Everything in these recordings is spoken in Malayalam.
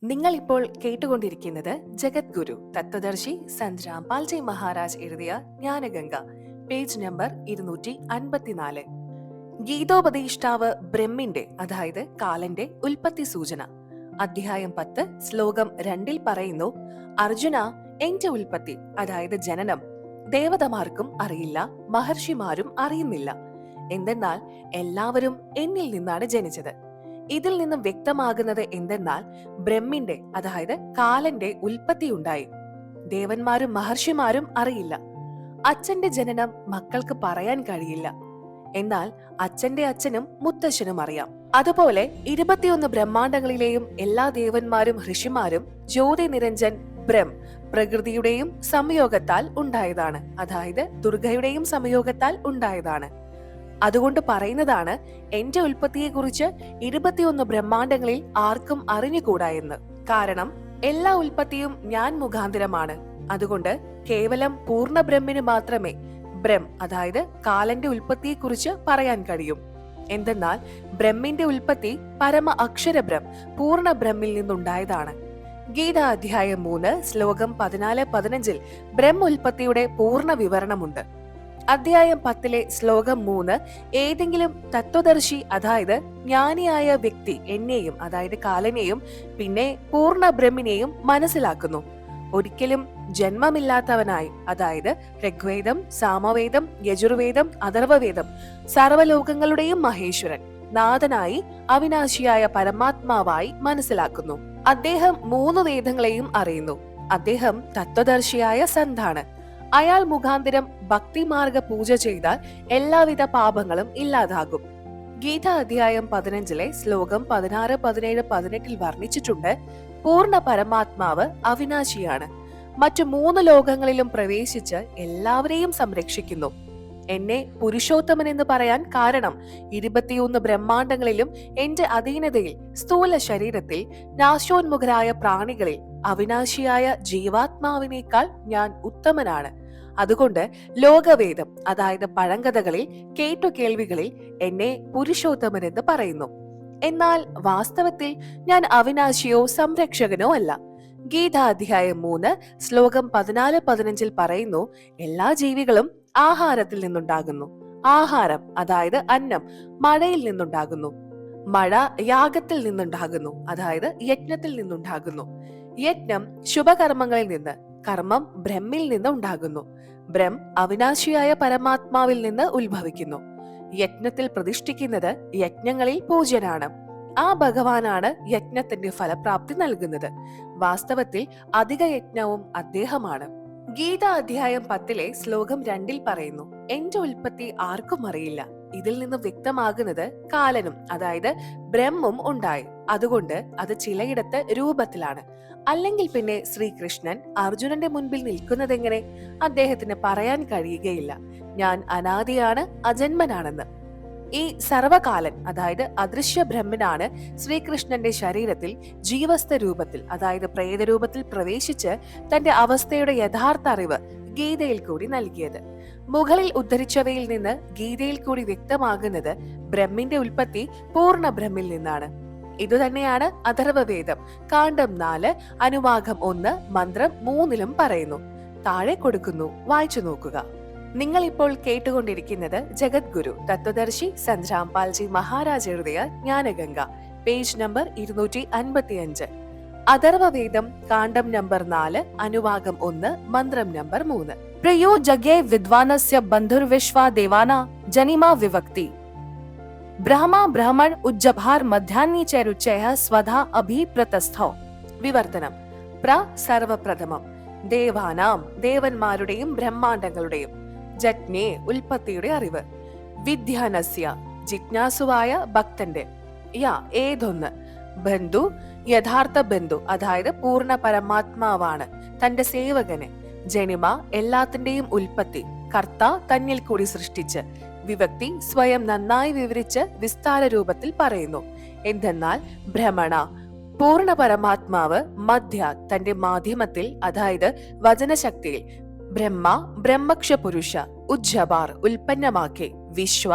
നിങ്ങൾ ഇപ്പോൾ കേട്ടുകൊണ്ടിരിക്കുന്നത് ജഗദ്ഗുരു തത്വദർശി സന്ത് രാംപാൽജി മഹാരാജ് എഴുതിയ ജ്ഞാനഗംഗ, പേജ് നമ്പർ 254. ഗീതോപദേഷ്ടാവ് ബ്രഹ്മിന്റെ അതായത് കാലന്റെ ഉൽപ്പത്തി സൂചന. അധ്യായം 10 ശ്ലോകം 2 പറയുന്നു: അർജുന, എന്റെ ഉൽപ്പത്തി അതായത് ജനനം ദേവതമാർക്കും അറിയില്ല, മഹർഷിമാരും അറിയുന്നില്ല. എന്തെന്നാൽ എല്ലാവരും എന്നിൽ നിന്നാണ് ജനിച്ചത്. ഇതിൽ നിന്നും വ്യക്തമാകുന്നത് എന്തെന്നാൽ ബ്രഹ്മിന്റെ അതായത് കാലന്റെ ഉൽപ്പത്തി ഉണ്ടായി. ദേവന്മാരും മഹർഷിമാരും അറിയില്ല. അച്ഛന്റെ ജനനം മക്കൾക്ക് പറയാൻ കഴിയില്ല. എന്നാൽ അച്ഛന്റെ അച്ഛനും മുത്തശ്ശനും അറിയാം. അതുപോലെ 21 ബ്രഹ്മാണ്ടങ്ങളിലെയും എല്ലാ ദേവന്മാരും ഋഷിമാരും ജ്യോതി നിരഞ്ജൻ ബ്രഹ്ം പ്രകൃതിയുടെയും സംയോഗത്താൽ ഉണ്ടായതാണ്, അതായത് ദുർഗയുടെയും സംയോഗത്താൽ ഉണ്ടായതാണ്. അതുകൊണ്ട് പറയുന്നതാണ് എന്റെ ഉൽപ്പത്തിയെക്കുറിച്ച് 21 ബ്രഹ്മാണ്ടങ്ങളിൽ ആർക്കും അറിഞ്ഞുകൂടാ എന്ന്. കാരണം എല്ലാ ഉൽപ്പത്തിയും ഞാൻ മുഖാന്തരമാണ്. അതുകൊണ്ട് കേവലം പൂർണ്ണ ബ്രഹ്മിന് മാത്രമേ ബ്രഹ്ം അതായത് കാലന്റെ ഉൽപ്പത്തിയെക്കുറിച്ച് പറയാൻ കഴിയും. എന്തെന്നാൽ ബ്രഹ്മിന്റെ ഉൽപ്പത്തി പരമ അക്ഷര ബ്രഹ്ം പൂർണ്ണ ബ്രഹ്മിൽ നിന്നുണ്ടായതാണ്. ഗീത അധ്യായം 3 ശ്ലോകം 14-15 ബ്രഹ്മ ഉൽപ്പത്തിയുടെ പൂർണ്ണ വിവരണമുണ്ട്. അധ്യായം 10 ശ്ലോകം 3 ഏതെങ്കിലും തത്വദർശി അതായത് ജ്ഞാനിയായ വ്യക്തി എന്നെയും അതായത് കാലനെയും പിന്നെ പൂർണ്ണ ബ്രഹ്മിനെയും മനസ്സിലാക്കുന്നു. ഒരിക്കലും ജന്മമില്ലാത്തവനായി അതായത് ഋഗ്വേദം, സാമവേദം, യജുർവേദം, അഥർവവേദം സർവലോകങ്ങളുടെയും മഹേശ്വരൻ നാഥനായി അവിനാശിയായ പരമാത്മാവായി മനസ്സിലാക്കുന്നു. അദ്ദേഹം 3 വേദങ്ങളെയും അറിയുന്നു. അദ്ദേഹം തത്വദർശിയായ സന്താണ്. അയാൾ മുഖാന്തരം ഭക്തിമാർഗ പൂജ ചെയ്താൽ എല്ലാവിധ പാപങ്ങളും ഇല്ലാതാകും. ഗീത അധ്യായം 15 ശ്ലോകം 16, 17, 18 വർണ്ണിച്ചിട്ടുണ്ട്: പൂർണ്ണ പരമാത്മാവ് അവിനാശിയാണ്. മറ്റു 3 ലോകങ്ങളിലും പ്രവേശിച്ച് എല്ലാവരെയും സംരക്ഷിക്കുന്നു. എന്നെ പുരുഷോത്തമൻ എന്ന് പറയാൻ കാരണം 21 ബ്രഹ്മാണ്ടങ്ങളിലും എന്റെ അധീനതയിൽ സ്ഥൂല ശരീരത്തിൽ നാശോന്മുഖരായ പ്രാണികളിൽ അവിനാശിയായ ജീവാത്മാവിനേക്കാൾ ഞാൻ ഉത്തമനാണ്. അതുകൊണ്ട് ലോകവേദം അതായത് പഴങ്കഥകളിൽ കേട്ടുകേൾവികളിൽ എന്നെ പുരുഷോത്തമൻ എന്ന് പറയുന്നു. എന്നാൽ വാസ്തവത്തിൽ ഞാൻ അവിനാശിയോ സംരക്ഷകനോ അല്ല. ഗീത അധ്യായം 3 ശ്ലോകം 14-15 പറയുന്നു: എല്ലാ ജീവികളും ആഹാരത്തിൽ നിന്നുണ്ടാകുന്നു. ആഹാരം അതായത് അന്നം മഴയിൽ നിന്നുണ്ടാകുന്നു. മഴ യാഗത്തിൽ നിന്നുണ്ടാകുന്നു, അതായത് യജ്ഞത്തിൽ നിന്നുണ്ടാകുന്നു. യജ്ഞം ശുഭകർമ്മങ്ങളിൽ നിന്ന്, കർമ്മം ബ്രഹ്മിൽ നിന്ന് ഉണ്ടാകുന്നു. ബ്രഹ്ം അവിനാശിയായ പരമാത്മാവിൽ നിന്ന് ഉത്ഭവിക്കുന്നു. യജ്ഞത്തിൽ പ്രതിഷ്ഠിക്കുന്നത് യജ്ഞങ്ങളിൽ പൂജ്യനാണ്. ആ ഭഗവാനാണ് യജ്ഞത്തിന്റെ ഫലപ്രാപ്തി നൽകുന്നത്. വാസ്തവത്തിൽ അധിക യജ്ഞവും അദ്ദേഹമാണ്. ഗീത അധ്യായം 10 ശ്ലോകം 2 പറയുന്നു: എന്റെ ഉൽപ്പത്തി ആർക്കും അറിയില്ല. ഇതിൽ നിന്ന് വ്യക്തമാകുന്നത് കാലനും അതായത് ബ്രഹ്മും ഉണ്ടായി. അതുകൊണ്ട് അത് ചിലയിടത്ത് രൂപത്തിലാണ്. അല്ലെങ്കിൽ പിന്നെ ശ്രീകൃഷ്ണൻ അർജുനന്റെ മുൻപിൽ നിൽക്കുന്നതെങ്ങനെ? അദ്ദേഹത്തിന് പറയാൻ കഴിയുകയില്ല ഞാൻ അനാദിയാണ്, അജന്മനാണെന്ന്. ഈ സർവകാലൻ അതായത് അദൃശ്യ ബ്രഹ്മനാണ് ശ്രീകൃഷ്ണന്റെ ശരീരത്തിൽ ജീവസ്ഥ രൂപത്തിൽ അതായത് പ്രേതരൂപത്തിൽ പ്രവേശിച്ച് തന്റെ അവസ്ഥയുടെ യഥാർത്ഥ അറിവ് ഗീതയിൽ കൂടി നൽകിയത്. മുകളിൽ ഉദ്ധരിച്ചവയിൽ നിന്ന് ഗീതയിൽ കൂടി വ്യക്തമാകുന്നത് ബ്രഹ്മിന്റെ ഉൽപ്പത്തി പൂർണ്ണ ബ്രഹ്മിൽ നിന്നാണ്. ഇതുതന്നെയാണ് അഥർവവേദം കാണ്ഡം 4 അനുവാകം 1 മന്ത്രം 3 പറയുന്നു. താഴെ കൊടുക്കുന്നു, വായിച്ചു നോക്കുക. നിങ്ങൾ ഇപ്പോൾ കേട്ടുകൊണ്ടിരിക്കുന്നത് ജഗദ്ഗുരു തത്വദർശി സന്ത് രാംപാൽജി മഹാരാജ് എഴുതിയ ജ്ഞാനഗംഗ, പേജ് നമ്പർ 255. അഥർവവേദം കാണ്ഡം നമ്പർ 4 അനുവാകം 1 മന്ത്രം നമ്പർ 3. പ്രയോ ജഗേ വിദ്വാനസ്യ ബന്ധുർവിശ്വാ ദേവാന ജനിമാ വിവക്തി ബ്രഹ്മ ബ്രഹ്മൺ ഉജ്ജഭാർ മധ്യാന്നി ചരുച്ചയ സ്വധാ അഭിപ്രതസ്ഥോ. വിവർത്തനം: പ്ര സർവപ്രഥമം, ദേവാനാം ദേവന്മാരുടെയും ബ്രഹ്മാണ്ടങ്ങളുടെയും, ജജ്ഞേ ഉൽപ്പത്തിയുടെ അറിവ്, വിദ്യാനസ്യ ജിജ്ഞാസുവായ ഭക്തന്റെ, യാ ഏതൊന്ന്, ബന്ധു യഥാർത്ഥ ബന്ധു അതായത് പൂർണ്ണ പരമാത്മാവാണ് തന്റെ സേവകന്, ജനിമ എല്ലാത്തിന്റെയും ഉൽപ്പത്തി, കർത്ത തന്നിൽ കൂടി സൃഷ്ടിച്ച്, വിഭക്തി സ്വയം നന്നായി വിവരിച്ച് വിസ്താര രൂപത്തിൽ പറയുന്നു. എന്തെന്നാൽ ഭ്രമണ പൂർണ്ണ പരമാത്മാവ്, മധ്യ തന്റെ മാധ്യമത്തിൽ അതായത് വചനശക്തിയിൽ, ബ്രഹ്മ ബ്രഹ്മക്ഷ പുരുഷ, ഉജ്ജബാർ ഉൽപ്പന്നമാക്കി, വിശ്വ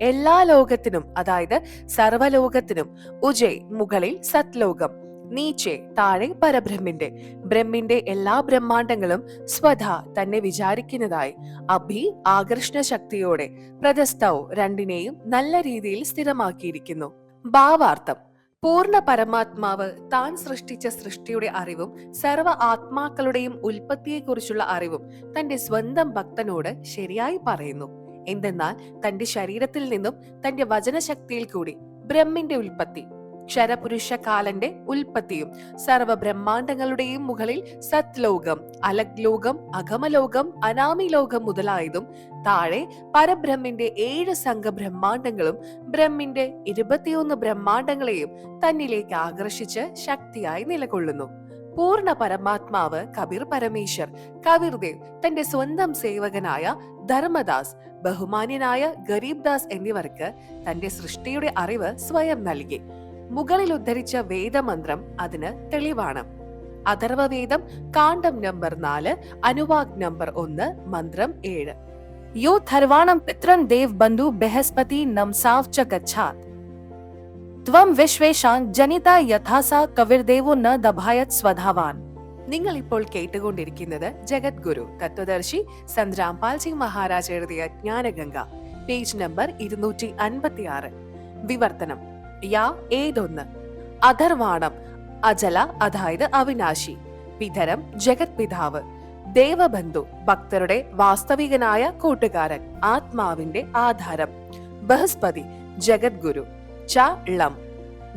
എല്ലാ ലോകത്തിനും അതായത് സർവലോകത്തിനും, ഉജയ് മുകളിൽ സത്ലോകം, നീച്ചെ താഴെ പരബ്രഹ്മിന്റെ, ബ്രഹ്മിന്റെ എല്ലാ ബ്രഹ്മാണ്ടങ്ങളും സ്വധ തന്നെ വിചാരിക്കുന്നതായി. അഭി ആകർഷണ ശക്തിയോടെ, പ്രതസ്ഥൗ രണ്ടിനെയും നല്ല രീതിയിൽ സ്ഥിരമാക്കിയിരിക്കുന്നു. ഭാവാർത്ഥം: പൂർണ്ണ പരമാത്മാവ് താൻ സൃഷ്ടിച്ച സൃഷ്ടിയുടെ അറിവും സർവ ആത്മാക്കളുടെയും ഉൽപ്പത്തിയെക്കുറിച്ചുള്ള അറിവും തന്റെ സ്വന്തം ഭക്തനോട് ശരിയായി പറയുന്നു. എന്തെന്നാൽ തന്റെ ശരീരത്തിൽ നിന്നും തന്റെ വചനശക്തിയിൽ കൂടി ബ്രഹ്മിന്റെ ഉൽപ്പത്തി, ക്ഷരപുരുഷ കാലന്റെ ഉൽപ്പത്തിയും സർവ ബ്രഹ്മാണ്ടങ്ങളുടെയും മുകളിൽ സത്ലോകം, അലഗ്ലോകം, അഗമലോകം, അനാമിലോകം മുതലായതും താഴെ പരബ്രഹ്മിന്റെ 7 സംഘ ബ്രഹ്മാണ്ടങ്ങളും ബ്രഹ്മിന്റെ 21 ബ്രഹ്മാണ്ടങ്ങളെയും തന്നിലേക്ക് ആകർഷിച്ച് ശക്തിയായി നിലകൊള്ളുന്നു. പൂർണ്ണ പരമാത്മാവ് കബീർ പരമേശ്വർ കബീർദേവ് തന്റെ സ്വന്തം സേവകനായ ധർമ്മദാസ്, ബഹുമാന്യനായ ഗരീബ്ദാസ് എന്നിവർക്ക് തന്റെ സൃഷ്ടിയുടെ അറിവ് സ്വയം നൽകി. മുകളിൽ ഉദ്ധരിച്ച വേദമന്ത്രം അതിന് തെളിവാണ്. അഥർവവേദം കാണ്ഡം നമ്പർ 4, അനുവാക് നമ്പർ 1, മന്ത്രം 7. യോ ധർവാണം പിത്രൻ ദേവ് ബന്ധു ബൃഹസ്പതി നംസാവ് ച ഗച്ഛാത് ത്വം വിശ്വേശാൻ ജനിത യഥാസ കവിർദേവോ ന ദഭായത് സ്വധാവാൻ. നിങ്ങൾ ഇപ്പോൾ കേട്ടുകൊണ്ടിരിക്കുന്നത് ജഗദ്ഗുരു തത്വദർശി സന്ത് രാംപാൽജി മഹാരാജ് എഴുതിയ ജ്ഞാനഗംഗ, പേജ് നമ്പർ 256. വിവർത്തനം: യാ ഏതൊന്ന്, അഥർവാണം അജല അതായത് അവിനാശി, പിതരം ജഗത് പിതാവ്, ദേവബന്ധു ഭക്തരുടെ വാസ്തവികനായ കൂട്ടുകാരൻ, ആത്മാവിന്റെ ആധാരം, ബൃഹസ്പതി ജഗദ്ഗുരു, ച ളം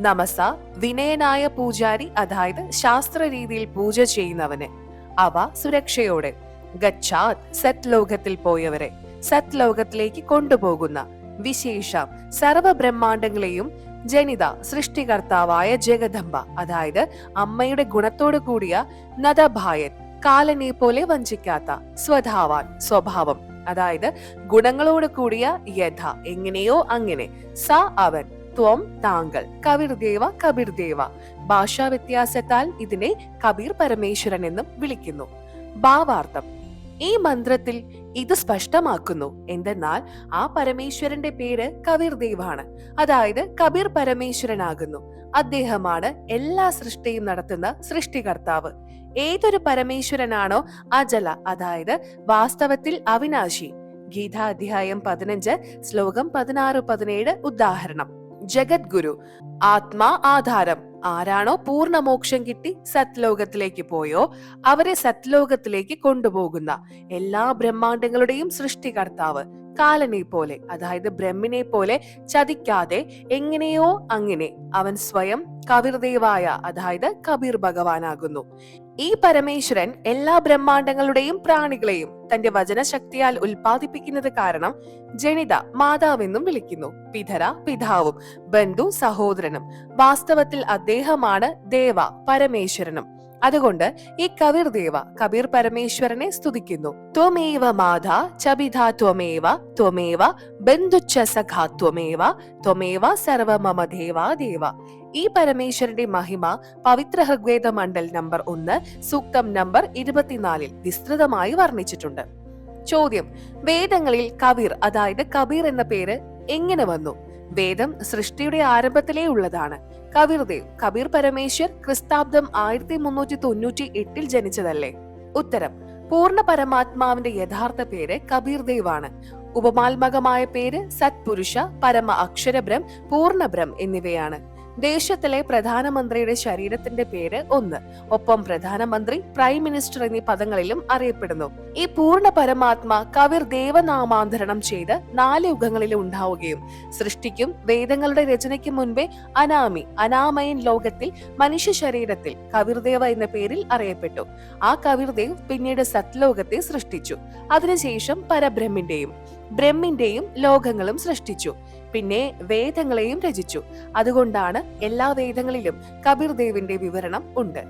നമസ വിനയനായ പൂജാരി അതായത് ശാസ്ത്ര രീതിയിൽ പൂജ ചെയ്യുന്നവന്, അവ സുരക്ഷയോടെ, ഗച്ഛാത് സത്ലോകത്തിൽ പോയവരെ, സത്ലോകത്തിലേക്ക് കൊണ്ടുപോകുന്ന, വിശേഷം സർവ ബ്രഹ്മാണ്ടങ്ങളെയും, ജനിത സൃഷ്ടികർത്താവായ ജഗദംബ അതായത് അമ്മയുടെ ഗുണത്തോടു കൂടിയ, നദഭായൻ കാലനെ പോലെ വഞ്ചിക്കാത്ത, സ്വധാവാൻ സ്വഭാവം അതായത് ഗുണങ്ങളോട് കൂടിയ, യഥ എങ്ങനെയോ അങ്ങനെ, സ അവൻ, ത്വം താങ്കൾ, കബീർദേവ കബീർദേവ. ഭാഷാ വ്യത്യാസത്താൽ ഇതിനെ കബീർ പരമേശ്വരൻ എന്നും വിളിക്കുന്നു. ഭാവാർത്ഥം: ഈ മന്ത്രത്തിൽ ഇത് സ്പഷ്ടമാക്കുന്നു. എന്തെന്നാൽ ആ പരമേശ്വരന്റെ പേര് കബീർദേവാണ്, അതായത് കബീർ പരമേശ്വരനാകുന്നു. അദ്ദേഹമാണ് എല്ലാ സൃഷ്ടിയും നടത്തുന്ന സൃഷ്ടികർത്താവ്. ഏതൊരു പരമേശ്വരനാണോ അജല അതായത് വാസ്തവത്തിൽ അവിനാശി, ഗീത അധ്യായം 15 ശ്ലോകം 16-17 ഉദാഹരണം. ജഗദ്ഗുരു ആത്മാ ആധാരം, ആരാണോ പൂർണ്ണ മോക്ഷം കിട്ടി സത്ലോകത്തിലേക്ക് പോയോ അവരെ സത്ലോകത്തിലേക്ക് കൊണ്ടുപോകുന്ന, എല്ലാ ബ്രഹ്മാണ്ടങ്ങളുടെയും സൃഷ്ടികർത്താവ്, കാലനെ പോലെ അതായത് ബ്രഹ്മിനെ പോലെ ചതിക്കാതെ എങ്ങനെയോ അങ്ങനെ അവൻ സ്വയം കബീർദേവായ അതായത് കബീർ ഭഗവാനാകുന്നു. ഈ പരമേശ്വരൻ എല്ലാ ബ്രഹ്മാണ്ടങ്ങളുടെയും പ്രാണികളെയും തന്റെ വചനശക്തിയാൽ ഉൽപ്പാദിപ്പിക്കുന്നത് കാരണം ജനിത മാതാവെന്നും വിളിക്കുന്നു, പിതര പിതാവും, ബന്ധു സഹോദരനും. വാസ്തവത്തിൽ അദ്ദേഹമാണ് ദേവ പരമേശ്വരനും. അതുകൊണ്ട് ഈ കബീർദേവ കബീർ പരമേശ്വരനെ സ്തുതിക്കുന്നു. ത്വമേവ മാതാ ചപിത ത്വമേവ, ത്വമേവ ബന്ധുച്ഛ സഖാ ത്വമേവ, ത്വമേവ സർവ മമ ദേവാ ദേവ. ഈ പരമേശ്വരന്റെ മഹിമ പവിത്ര ഋഗ്വേദ മണ്ഡൽ നമ്പർ 1 സൂക്തം നമ്പർ 24 വിസ്തൃതമായി വർണ്ണിച്ചിട്ടുണ്ട്. ചോദ്യം: വേദങ്ങളിൽ കബീർ അതായത് കബീർ എന്ന പേര് എങ്ങനെ വന്നു? വേദം സൃഷ്ടിയുടെ ആരംഭത്തിലേ ഉള്ളതാണ്. കബീർദേവ് കബീർ പരമേശ്വർ ക്രിസ്താബ്ദം 1398 ജനിച്ചതല്ലേ? ഉത്തരം: പൂർണ്ണ പരമാത്മാവിന്റെ യഥാർത്ഥ പേര് കബീർദേവ് ആണ്. ഉപമാത്മകമായ പേര് സത്പുരുഷ, പരമ അക്ഷരബ്രം, പൂർണ്ണബ്രം എന്നിവയാണ്. ദേശത്തിലെ പ്രധാനമന്ത്രിയുടെ ശരീരത്തിന്റെ പേര് ഒന്ന്. ഒപ്പം പ്രധാനമന്ത്രി, പ്രൈം മിനിസ്റ്റർ എന്നീ പദങ്ങളിലും അറിയപ്പെടുന്നു. ഈ പൂർണ്ണ പരമാത്മ കബീർ ദേവനാമാന്തരണം ചെയ്ത് 4 യുഗങ്ങളിലും ഉണ്ടാവുകയും സൃഷ്ടിക്കും വേദങ്ങളുടെ രചനയ്ക്ക് മുൻപേ അനാമയൻ ലോകത്തിൽ മനുഷ്യ ശരീരത്തിൽ കബീർദേവ എന്ന പേരിൽ അറിയപ്പെട്ടു. ആ കബീർദേവ് പിന്നീട് സത്ലോകത്തെ സൃഷ്ടിച്ചു. അതിനുശേഷം ബ്രഹ്മിന്റെയും ലോകങ്ങളും സൃഷ്ടിച്ചു. പിന്നെ വേദങ്ങളെയും രചിച്ചു. അതുകൊണ്ടാണ് എല്ലാ വേദങ്ങളിലും കബീർദേവിന്റെ വിവരണം ഉണ്ട്.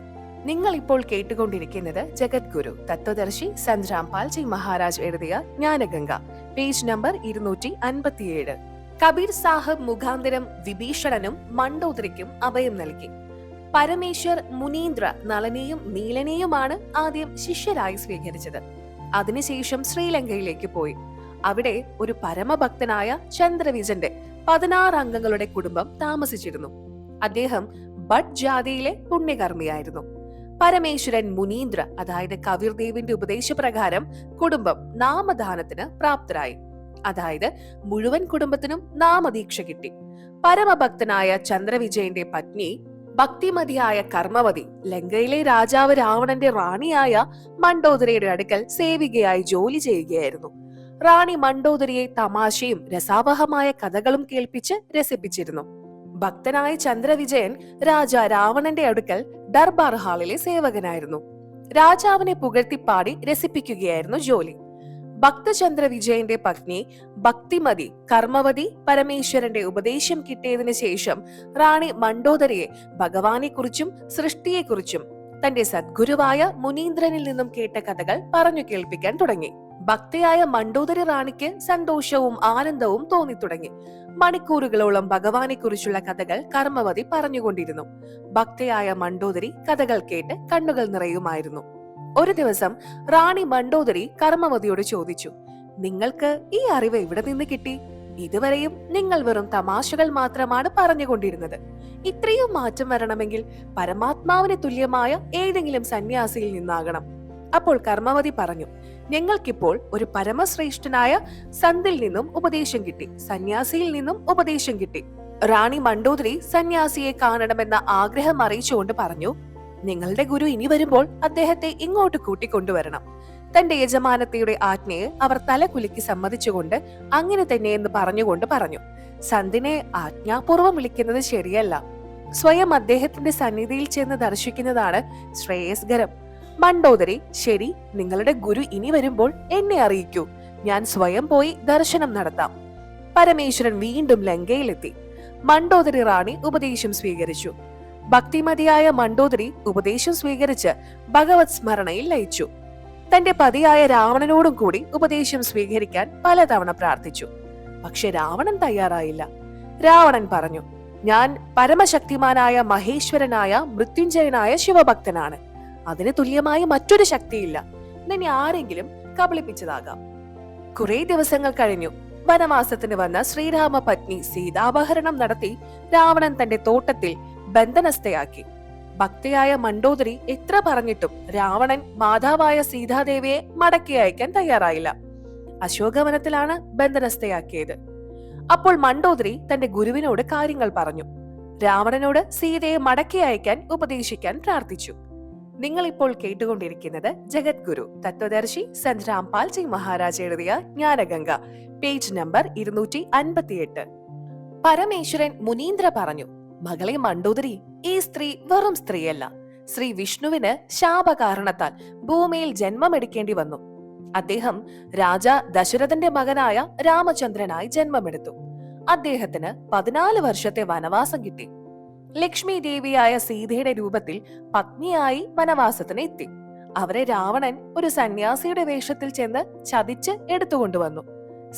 നിങ്ങൾ ഇപ്പോൾ കേട്ടുകൊണ്ടിരിക്കുന്നത് ജഗദ്ഗുരു തത്വദർശി സന്ത് രാംപാൽജി മഹാരാജ് എഴുതിയ ജ്ഞാനഗംഗ, പേജ് നമ്പർ 257. കബീർ സാഹിബ് മുഖാന്തരം വിഭീഷണനും മണ്ഡോദരിക്കും അഭയം നൽകി. പരമേശ്വർ മുനീന്ദ്ര നളനെയും നീലനെയുമാണ് ആദ്യം ശിഷ്യരായി സ്വീകരിച്ചത്. അതിനുശേഷം ശ്രീലങ്കയിലേക്ക് പോയി. അവിടെ ഒരു പരമഭക്തനായ ചന്ദ്രവിജന്റെ 16 അംഗങ്ങളുടെ കുടുംബം താമസിച്ചിരുന്നു. അദ്ദേഹം ഭട്ട് ജാതിയിലെ പുണ്യകർമ്മിയായിരുന്നു. പരമേശ്വരൻ മുനീന്ദ്ര, അതായത് കബീർദേവിന്റെ ഉപദേശപ്രകാരം കുടുംബം നാമദാനത്തിന് പ്രാപ്തരായി. അതായത് മുഴുവൻ കുടുംബത്തിനും നാമദീക്ഷ കിട്ടി. പരമഭക്തനായ ചന്ദ്രവിജയന്റെ പത്നി ഭക്തിമതിയായ കർമ്മവതി ലങ്കയിലെ രാജാവ് രാവണന്റെ റാണിയായ മണ്ഡോദരിയുടെ അടുക്കൽ സേവികയായി ജോലി ചെയ്യുകയായിരുന്നു. റാണി മണ്ഡോദരിയെ തമാശയും രസാവഹമായ കഥകളും കേൾപ്പിച്ച് രസിപ്പിച്ചിരുന്നു. ഭക്തനായ ചന്ദ്രവിജയൻ രാവണന്റെ അടുക്കൽ ദർബാർ ഹാളിലെ സേവകനായിരുന്നു. രാജാവിനെ പുകഴ്ത്തിപ്പാടി രസിപ്പിക്കുകയായിരുന്നു ജോലി. ഭക്തചന്ദ്രവിജയന്റെ പത്നി ഭക്തിമതി കർമ്മവതി പരമേശ്വരന്റെ ഉപദേശം കിട്ടിയതിനു ശേഷം റാണി മണ്ഡോദരിയെ ഭഗവാനെക്കുറിച്ചും സൃഷ്ടിയെക്കുറിച്ചും തന്റെ സദ്ഗുരുവായ മുനീന്ദ്രനിൽ നിന്നും കേട്ട കഥകൾ പറഞ്ഞു കേൾപ്പിക്കാൻ തുടങ്ങി. ഭക്തയായ മണ്ഡോദരി റാണിക്ക് സന്തോഷവും ആനന്ദവും തോന്നി തുടങ്ങി. മണിക്കൂറുകളോളം ഭഗവാനെ കുറിച്ചുള്ള കഥകൾ കർമ്മവതി പറഞ്ഞുകൊണ്ടിരുന്നു. ഭക്തയായ മണ്ഡോദരി കഥകൾ കേട്ട് കണ്ണുകൾ നിറയുമായിരുന്നു. ഒരു ദിവസം റാണി മണ്ഡോദരി കർമ്മവതിയോട് ചോദിച്ചു, നിങ്ങൾക്ക് ഈ അറിവ് എവിടെ നിന്ന് കിട്ടി? ഇതുവരെയും നിങ്ങൾ വെറും തമാശകൾ മാത്രമാണ് പറഞ്ഞുകൊണ്ടിരുന്നത്. ഇത്രയും മാറ്റം വരണമെങ്കിൽ പരമാത്മാവിന് തുല്യമായ ഏതെങ്കിലും സന്യാസിയിൽ നിന്നാകണം. അപ്പോൾ കർമ്മവതി പറഞ്ഞു, ഞങ്ങൾക്കിപ്പോൾ ഒരു പരമശ്രേഷ്ഠനായ സന്തിൽ നിന്നും ഉപദേശം കിട്ടി, സന്യാസിയിൽ നിന്നും ഉപദേശം കിട്ടി. റാണി മണ്ഡോദരി സന്യാസിയെ കാണണമെന്ന ആഗ്രഹം അറിയിച്ചുകൊണ്ട് പറഞ്ഞു, നിങ്ങളുടെ ഗുരു ഇനി വരുമ്പോൾ അദ്ദേഹത്തെ ഇങ്ങോട്ട് കൂട്ടിക്കൊണ്ടുവരണം. തന്റെ യജമാനത്തിയുടെ ആജ്ഞയെ അവർ തലകുലുക്കി സമ്മതിച്ചുകൊണ്ട് അങ്ങനെ തന്നെ എന്ന് പറഞ്ഞുകൊണ്ട് പറഞ്ഞു, സന്തിനെ ആജ്ഞാപൂർവം വിളിക്കുന്നത് ശരിയല്ല. സ്വയം അദ്ദേഹത്തിന്റെ സന്നിധിയിൽ ചെന്ന് ദർശിക്കുന്നതാണ് ശ്രേയസ്കരം. മണ്ഡോദരി, ശരി, നിങ്ങളുടെ ഗുരു ഇനി വരുമ്പോൾ എന്നെ അറിയിക്കൂ, ഞാൻ സ്വയം പോയി ദർശനം നടത്താം. പരമേശ്വരൻ വീണ്ടും ലങ്കയിലെത്തി. മണ്ഡോദരി റാണി ഉപദേശം സ്വീകരിച്ചു. ഭക്തിമതിയായ മണ്ഡോദരി ഉപദേശം സ്വീകരിച്ച് ഭഗവത് സ്മരണയിൽ ലയിച്ചു. തന്റെ പതിയായ രാവണനോടും കൂടി ഉപദേശം സ്വീകരിക്കാൻ പലതവണ പ്രാർത്ഥിച്ചു. പക്ഷെ രാവണൻ തയ്യാറായില്ല. രാവണൻ പറഞ്ഞു, ഞാൻ പരമശക്തിമാനായ മഹേശ്വരനായ മൃത്യുഞ്ജയനായ ശിവഭക്തനാണ്. അതിന് തുല്യമായ മറ്റൊരു ശക്തിയില്ല. നിന്നെ ആരെങ്കിലും കബളിപ്പിച്ചതാകാം. കുറെ ദിവസങ്ങൾ കഴിഞ്ഞു. വനവാസത്തിന് വന്ന ശ്രീരാമ പത്നി സീതാപഹരണം നടത്തി രാവണൻ തന്റെ തോട്ടത്തിൽ ബന്ധനസ്ഥയാക്കി. ഭക്തയായ മണ്ഡോദരി എത്ര പറഞ്ഞിട്ടും രാവണൻ മാതാവായ സീതാദേവിയെ മടക്കി അയക്കാൻ തയ്യാറായില്ല. അശോകവനത്തിലാണ് ബന്ധനസ്ഥയാക്കിയത്. അപ്പോൾ മണ്ഡോദരി തന്റെ ഗുരുവിനോട് കാര്യങ്ങൾ പറഞ്ഞു. രാവണനോട് സീതയെ മടക്കി അയക്കാൻ ഉപദേശിക്കാൻ പ്രാർത്ഥിച്ചു. നിങ്ങൾ ഇപ്പോൾ കേട്ടുകൊണ്ടിരിക്കുന്നത് ജഗദ്ഗുരു തത്വദർശി സന്ത് രാംപാൽ ജി മഹാരാജ് എഴുതിയ ജ്ഞാനഗംഗ, പേജ് നമ്പർ 258. പരമേശ്വരൻ മുനീന്ദ്ര പറഞ്ഞു, മകളെ മണ്ഡോദരി, ഈ സ്ത്രീ വെറും സ്ത്രീയല്ല. ശ്രീ വിഷ്ണുവിന് ശാപകാരണത്താൽ ഭൂമിയിൽ ജന്മമെടുക്കേണ്ടി വന്നു. അദ്ദേഹം രാജാ ദശരഥന്റെ മകനായ രാമചന്ദ്രനായി ജന്മമെടുത്തു. അദ്ദേഹത്തിന് 14 വർഷത്തെ വനവാസം കിട്ടി. ലക്ഷ്മി ദേവിയായ സീതയുടെ രൂപത്തിൽ പത്നിയായി വനവാസത്തിന് എത്തി. അവരെ രാവണൻ ഒരു സന്യാസിയുടെ വേഷത്തിൽ ചെന്ന് ചതിച്ച് എടുത്തുകൊണ്ടുവന്നു.